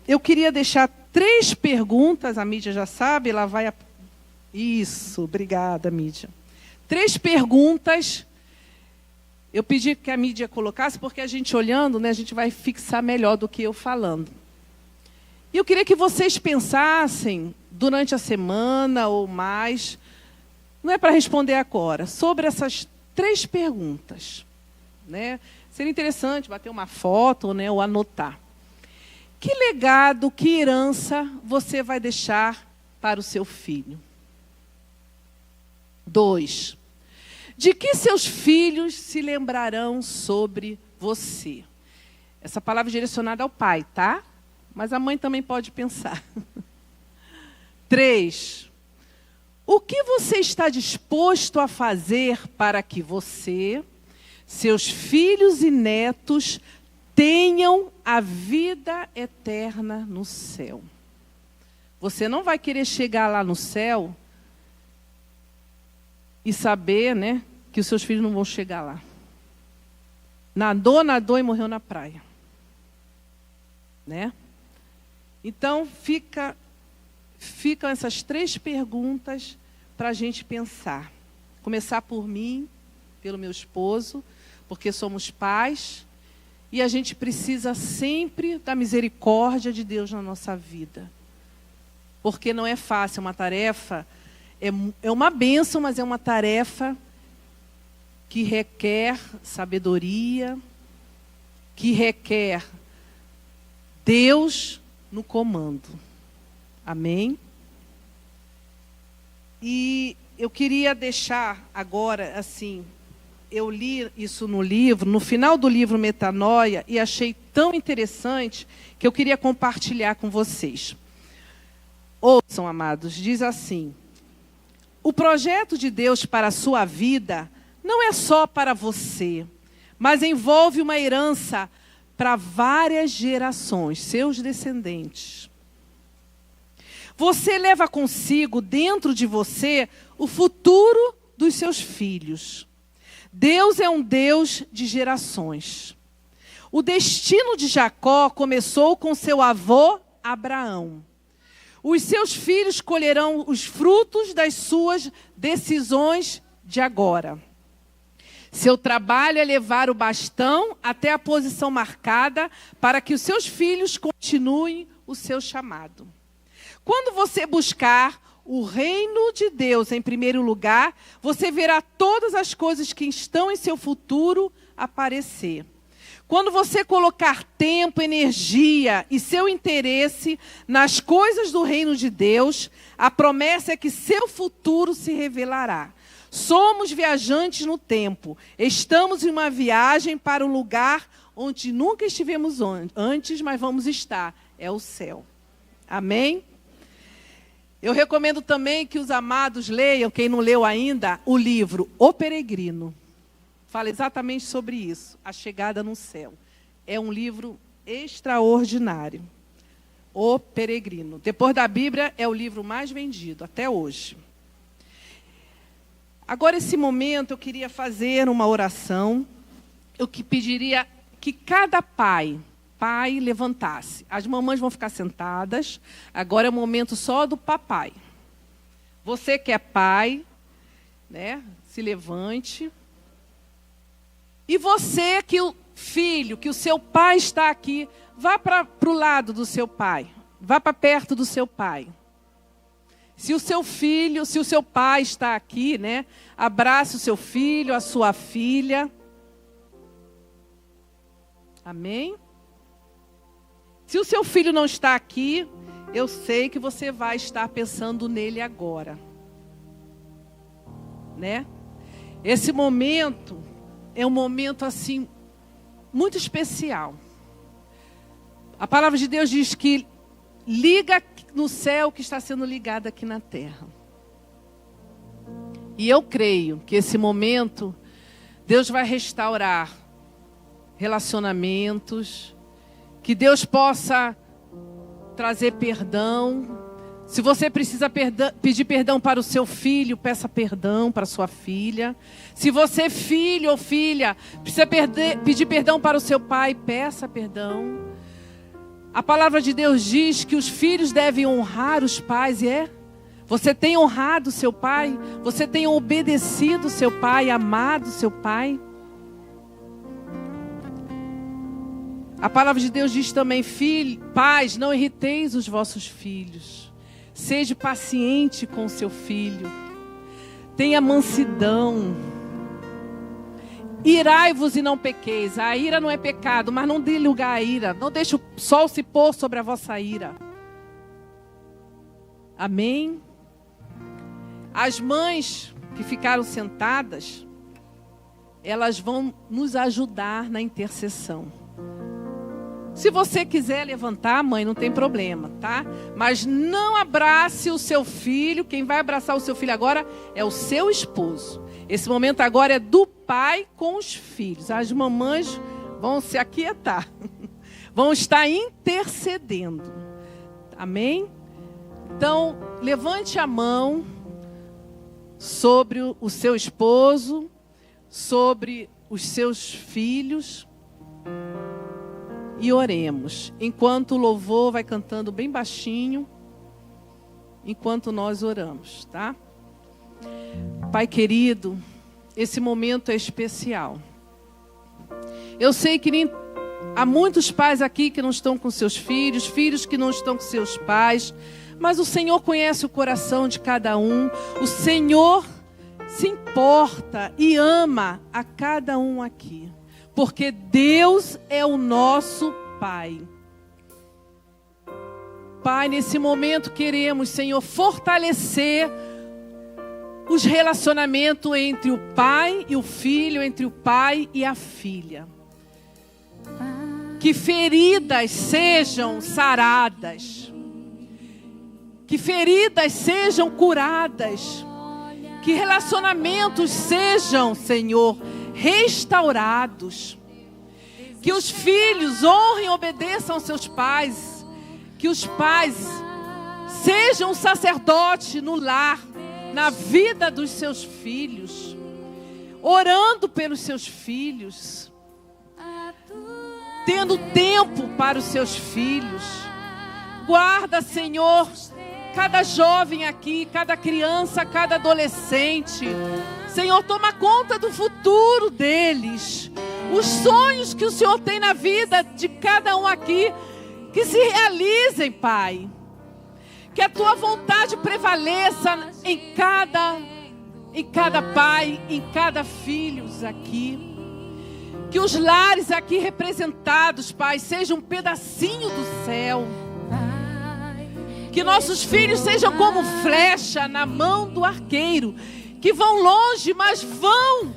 Eu queria deixar 3 perguntas, a Mídia já sabe, ela vai... Isso, obrigada, Mídia. 3 perguntas. Eu pedi que a Mídia colocasse, porque a gente olhando, né, a gente vai fixar melhor do que eu falando. E eu queria que vocês pensassem, durante a semana ou mais, não é para responder agora, sobre essas 3 perguntas. Né? Seria interessante bater uma foto, né, ou anotar. Que legado, que herança você vai deixar para o seu filho? 2. De que seus filhos se lembrarão sobre você? Essa palavra é direcionada ao pai, tá? Mas a mãe também pode pensar. 3. O que você está disposto a fazer para que você, seus filhos e netos, tenham a vida eterna no céu? Você não vai querer chegar lá no céu e saber, né, que os seus filhos não vão chegar lá. Nadou e morreu na praia. Né? Então, ficam essas 3 perguntas para a gente pensar. Começar por mim, pelo meu esposo, porque somos pais, e a gente precisa sempre da misericórdia de Deus na nossa vida. Porque não é fácil, é uma tarefa, é uma bênção, mas é uma tarefa que requer sabedoria, que requer Deus no comando. Amém? E eu queria deixar agora, assim, eu li isso no livro, no final do livro Metanoia, e achei tão interessante que eu queria compartilhar com vocês. Ouçam, amados, diz assim: o projeto de Deus para a sua vida não é só para você, mas envolve uma herança para várias gerações, seus descendentes. Você leva consigo, dentro de você, o futuro dos seus filhos. Deus é um Deus de gerações. O destino de Jacó começou com seu avô Abraão. Os seus filhos colherão os frutos das suas decisões de agora. Seu trabalho é levar o bastão até a posição marcada para que os seus filhos continuem o seu chamado. Quando você buscar o reino de Deus em primeiro lugar, você verá todas as coisas que estão em seu futuro aparecer. Quando você colocar tempo, energia e seu interesse nas coisas do reino de Deus, a promessa é que seu futuro se revelará. Somos viajantes no tempo. Estamos em uma viagem para um lugar onde nunca estivemos antes, mas vamos estar. É o céu. Amém? Eu recomendo também que os amados leiam, quem não leu ainda, o livro O Peregrino. Fala exatamente sobre isso, a chegada no céu. É um livro extraordinário. O Peregrino. Depois da Bíblia, é o livro mais vendido até hoje. Agora, esse momento, eu queria fazer uma oração. Eu pediria que cada pai levantasse. As mamães vão ficar sentadas. Agora é o momento só do papai. Você que é pai, né, se levante. E você que o filho, que o seu pai está aqui, vá para o lado do seu pai. Vá para perto do seu pai. Se o seu filho, se o seu pai está aqui, né, abrace o seu filho, a sua filha. Amém? Se o seu filho não está aqui, eu sei que você vai estar pensando nele agora. Né? Esse momento é um momento assim muito especial. A palavra de Deus diz que liga no céu o que está sendo ligado aqui na terra. E eu creio que esse momento Deus vai restaurar relacionamentos, que Deus possa trazer perdão. Se você precisa pedir perdão para o seu filho, peça perdão para a sua filha. Se você, filho ou filha, precisa pedir perdão para o seu pai, peça perdão. A palavra de Deus diz que os filhos devem honrar os pais, e você tem honrado seu pai? Você tem obedecido seu pai, amado seu pai? A palavra de Deus diz também, pais, não irriteis os vossos filhos. Seja paciente com o seu filho. Tenha mansidão. Irai-vos e não pequeis. A ira não é pecado, mas não dê lugar à ira. Não deixe o sol se pôr sobre a vossa ira. Amém? As mães que ficaram sentadas, elas vão nos ajudar na intercessão. Se você quiser levantar, mãe, não tem problema, tá? Mas não abrace o seu filho. Quem vai abraçar o seu filho agora é o seu esposo. Esse momento agora é do pai com os filhos. As mamães vão se aquietar. Vão estar intercedendo. Amém? Então, levante a mão sobre o seu esposo. sobre os seus filhos e oremos. Enquanto o louvor vai cantando bem baixinho, enquanto nós oramos, tá? Pai querido, esse momento é especial. Eu sei que há muitos pais aqui que não estão com seus filhos, filhos que não estão com seus pais, mas o Senhor conhece o coração de cada um. O Senhor se importa e ama a cada um aqui, porque Deus é o nosso Pai. Pai, nesse momento queremos, Senhor, fortalecer os relacionamentos entre o pai e o filho, entre o pai e a filha. Que feridas sejam saradas, que feridas sejam curadas, que relacionamentos sejam, Senhor, restaurados, que os filhos honrem e obedeçam aos seus pais, que os pais sejam sacerdote no lar, na vida dos seus filhos, orando pelos seus filhos, tendo tempo para os seus filhos. Guarda, Senhor, cada jovem aqui, cada criança, cada adolescente. Senhor, toma conta do futuro deles. Os sonhos que o Senhor tem na vida de cada um aqui, que se realizem, Pai. Que a Tua vontade prevaleça em cada pai, em cada filho aqui. Que os lares aqui representados, Pai, sejam um pedacinho do céu. Que nossos filhos sejam como flecha na mão do arqueiro, que vão longe, mas vão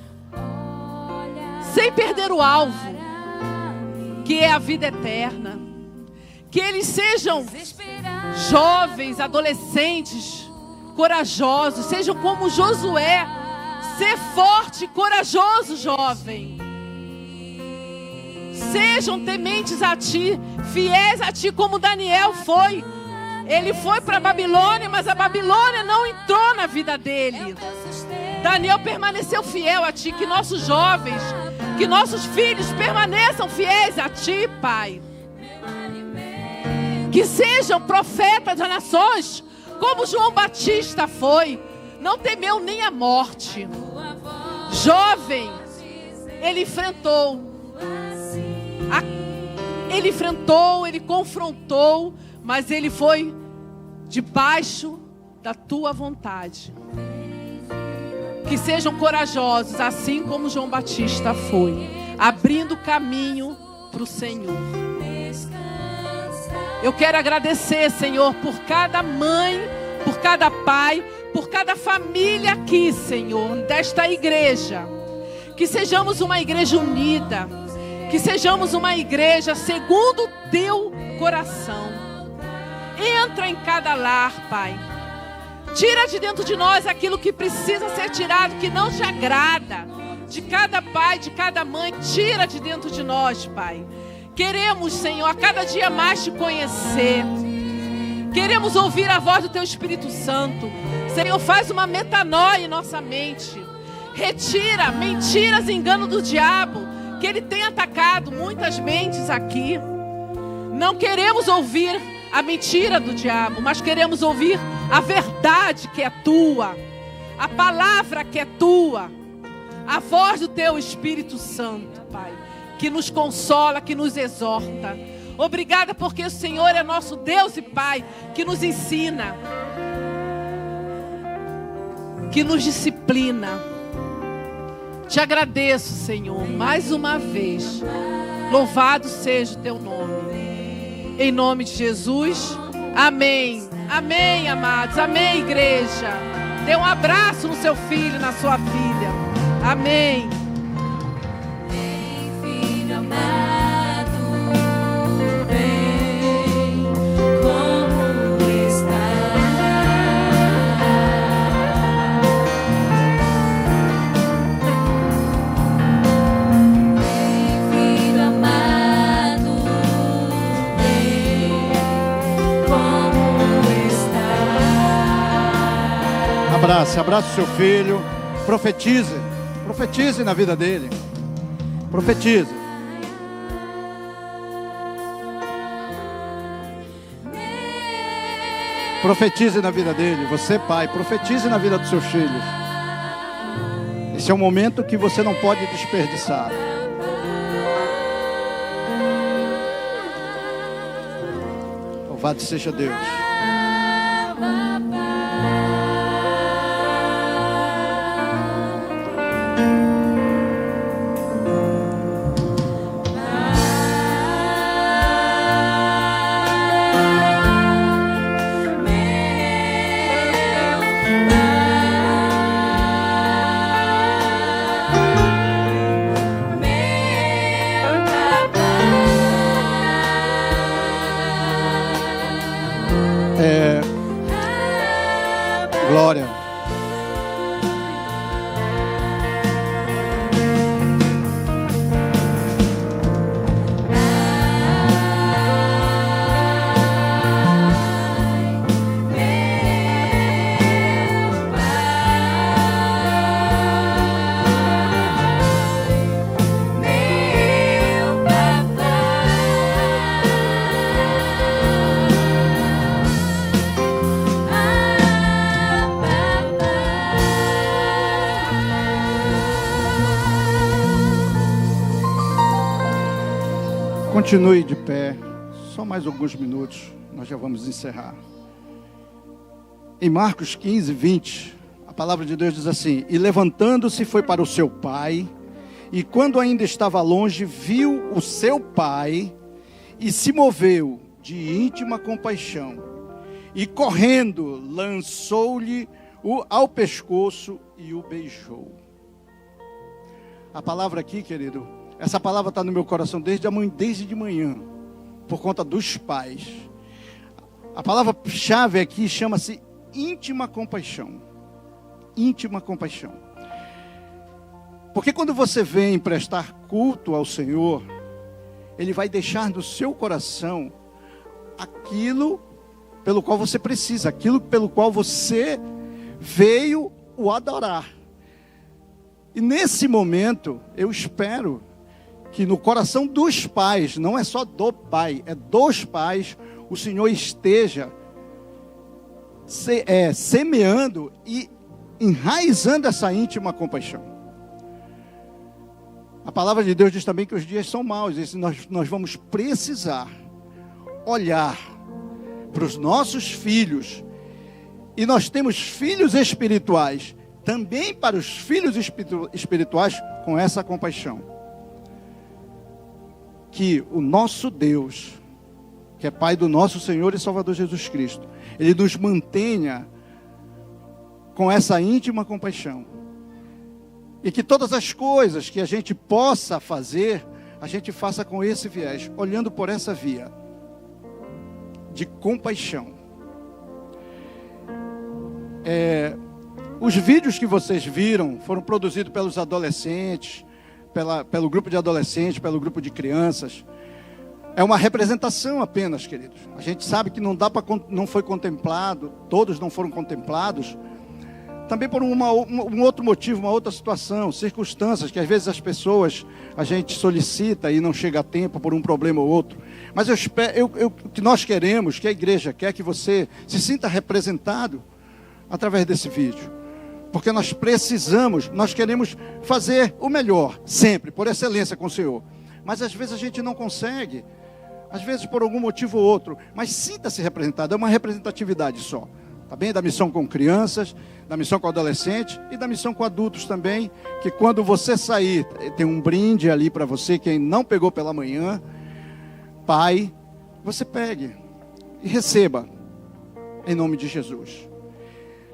sem perder o alvo, que é a vida eterna. Que eles sejam jovens, adolescentes, corajosos, sejam como Josué. Ser forte e corajoso, jovem. Sejam tementes a Ti, fiéis a Ti, como Daniel foi. Ele foi para a Babilônia, mas a Babilônia não entrou na vida dele. Daniel permaneceu fiel a Ti. Que nossos jovens, que nossos filhos permaneçam fiéis a Ti, Pai. Que sejam profetas das nações, como João Batista foi. Não temeu nem a morte. Jovem, ele ele confrontou, mas ele foi debaixo da Tua vontade. Que sejam corajosos, assim como João Batista foi, abrindo caminho para o Senhor. Eu quero agradecer, Senhor, por cada mãe, por cada pai, por cada família aqui, Senhor, desta igreja. Que sejamos uma igreja unida, que sejamos uma igreja segundo o Teu coração. Entra em cada lar, Pai. Tira de dentro de nós aquilo que precisa ser tirado, que não Te agrada. De cada pai, de cada mãe, tira de dentro de nós, Pai. Queremos, Senhor, a cada dia mais Te conhecer. Queremos ouvir a voz do Teu Espírito Santo. Senhor, faz uma metanoia em nossa mente. Retira mentiras e engano do diabo, que ele tem atacado muitas mentes aqui. Não queremos ouvir a mentira do diabo, mas queremos ouvir a verdade que é Tua, a palavra que é Tua, a voz do Teu Espírito Santo, Pai, que nos consola, que nos exorta. Obrigada porque o Senhor é nosso Deus e Pai, que nos ensina, que nos disciplina. Te agradeço, Senhor, mais uma vez. Louvado seja o Teu nome. Em nome de Jesus, amém. Amém, amados. Amém, igreja. Dê um abraço no seu filho, na sua filha. Amém. Filho amado, vem como está. Filho amado, vem como está. Abrace o seu filho, profetize Profetize na vida dele. Profetize. Profetize na vida dele. Você, pai, profetize na vida dos seus filhos. Esse é um momento que você não pode desperdiçar. Louvado seja Deus. Glória. Continue de pé, só mais alguns minutos, nós já vamos encerrar. Em Marcos 15, 20, a palavra de Deus diz assim: e levantando-se foi para o seu pai, e quando ainda estava longe, viu o seu pai, e se moveu de íntima compaixão, e correndo, lançou-lhe ao pescoço e o beijou. A palavra aqui, querido, essa palavra está no meu coração desde de manhã, por conta dos pais. A palavra-chave aqui chama-se íntima compaixão. Íntima compaixão. Porque quando você vem prestar culto ao Senhor, Ele vai deixar no seu coração aquilo pelo qual você precisa, aquilo pelo qual você veio o adorar. E nesse momento, eu espero que no coração dos pais, não é só do pai, é dos pais, o Senhor esteja semeando e enraizando essa íntima compaixão. A palavra de Deus diz também que os dias são maus, e nós vamos precisar olhar para os nossos filhos, e nós temos filhos espirituais, também para os filhos espirituais com essa compaixão. Que o nosso Deus, que é Pai do nosso Senhor e Salvador Jesus Cristo, Ele nos mantenha com essa íntima compaixão. E que todas as coisas que a gente possa fazer, a gente faça com esse viés, olhando por essa via de compaixão. Os vídeos que vocês viram foram produzidos pelos adolescentes, pelo grupo de adolescentes, pelo grupo de crianças. É uma representação apenas, queridos. A gente sabe que não foi contemplado, todos não foram contemplados, também por um outro motivo, uma outra situação, circunstâncias que às vezes as pessoas, a gente solicita e não chega a tempo por um problema ou outro. Mas o que nós queremos, que a igreja quer, que você se sinta representado através desse vídeo. Porque nós queremos fazer o melhor, sempre, por excelência com o Senhor. Mas às vezes a gente não consegue, às vezes por algum motivo ou outro, mas sinta-se representado, é uma representatividade só. Tá bem? Da missão com crianças, da missão com adolescentes e da missão com adultos também, que quando você sair, tem um brinde ali para você, quem não pegou pela manhã, pai, você pegue e receba, em nome de Jesus.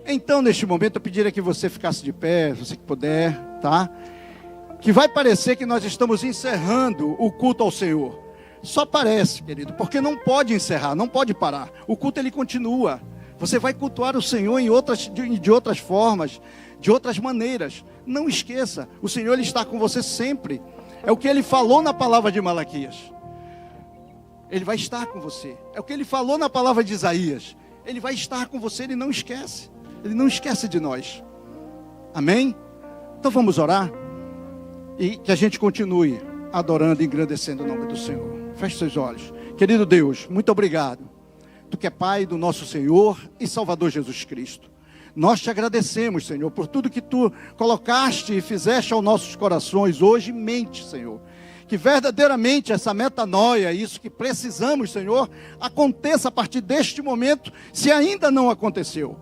Então, neste momento, eu pediria que você ficasse de pé, você que puder, tá? Que vai parecer que nós estamos encerrando o culto ao Senhor. Só parece, querido, porque não pode encerrar, não pode parar. O culto, ele continua. Você vai cultuar o Senhor de outras formas, de outras maneiras. Não esqueça, o Senhor, ele está com você sempre. É o que ele falou na palavra de Malaquias. Ele vai estar com você. É o que ele falou na palavra de Isaías. Ele vai estar com você, ele não esquece. Ele não esquece de nós. Amém? Então vamos orar. e que a gente continue adorando e engrandecendo o nome do Senhor. Feche seus olhos. Querido Deus, muito obrigado. Tu que é Pai do nosso Senhor e Salvador Jesus Cristo. Nós te agradecemos, Senhor, por tudo que tu colocaste e fizeste aos nossos corações hoje. Mente, Senhor, que verdadeiramente essa metanoia, isso que precisamos, Senhor, aconteça a partir deste momento, se ainda não aconteceu.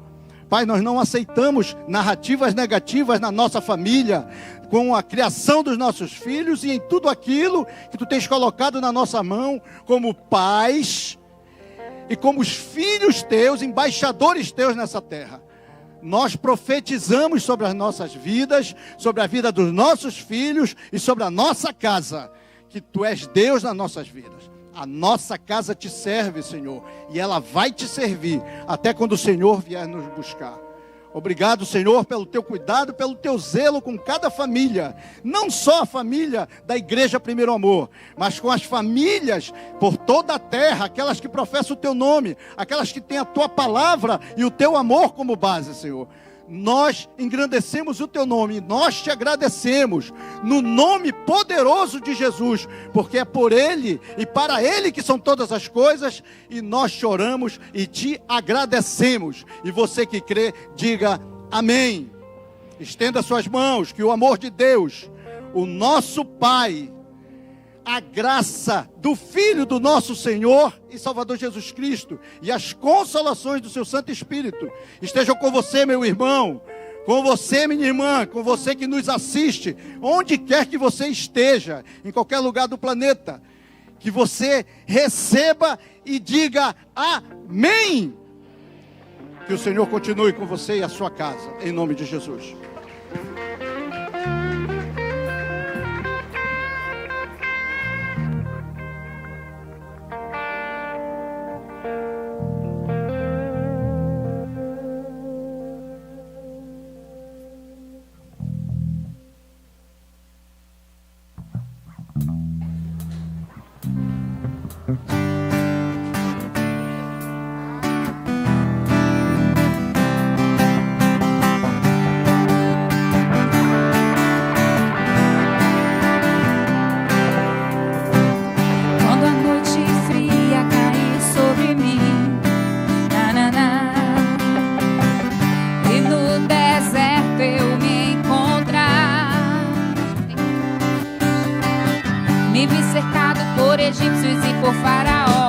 Pai, nós não aceitamos narrativas negativas na nossa família, com a criação dos nossos filhos e em tudo aquilo que tu tens colocado na nossa mão, como pais e como os filhos teus, embaixadores teus nessa terra. Nós profetizamos sobre as nossas vidas, sobre a vida dos nossos filhos e sobre a nossa casa, que tu és Deus nas nossas vidas. A nossa casa te serve, Senhor, e ela vai te servir até quando o Senhor vier nos buscar. Obrigado, Senhor, pelo teu cuidado, pelo teu zelo com cada família. Não só a família da Igreja Primeiro Amor, mas com as famílias por toda a terra, aquelas que professam o teu nome, aquelas que têm a tua palavra e o teu amor como base, Senhor. Nós engrandecemos o teu nome, nós te agradecemos no nome poderoso de Jesus, porque é por ele e para ele que são todas as coisas, e nós choramos e te agradecemos. E você que crê, diga amém. Estenda suas mãos, que o amor de Deus, o nosso Pai, a graça do Filho do nosso Senhor e Salvador Jesus Cristo e as consolações do seu Santo Espírito estejam com você, meu irmão, com você, minha irmã, com você que nos assiste, onde quer que você esteja, em qualquer lugar do planeta, que você receba e diga amém. Que o Senhor continue com você e a sua casa, em nome de Jesus. Quando a noite fria cair sobre mim, e no deserto eu me encontrar, me vi cercado por egípcios e por faraó.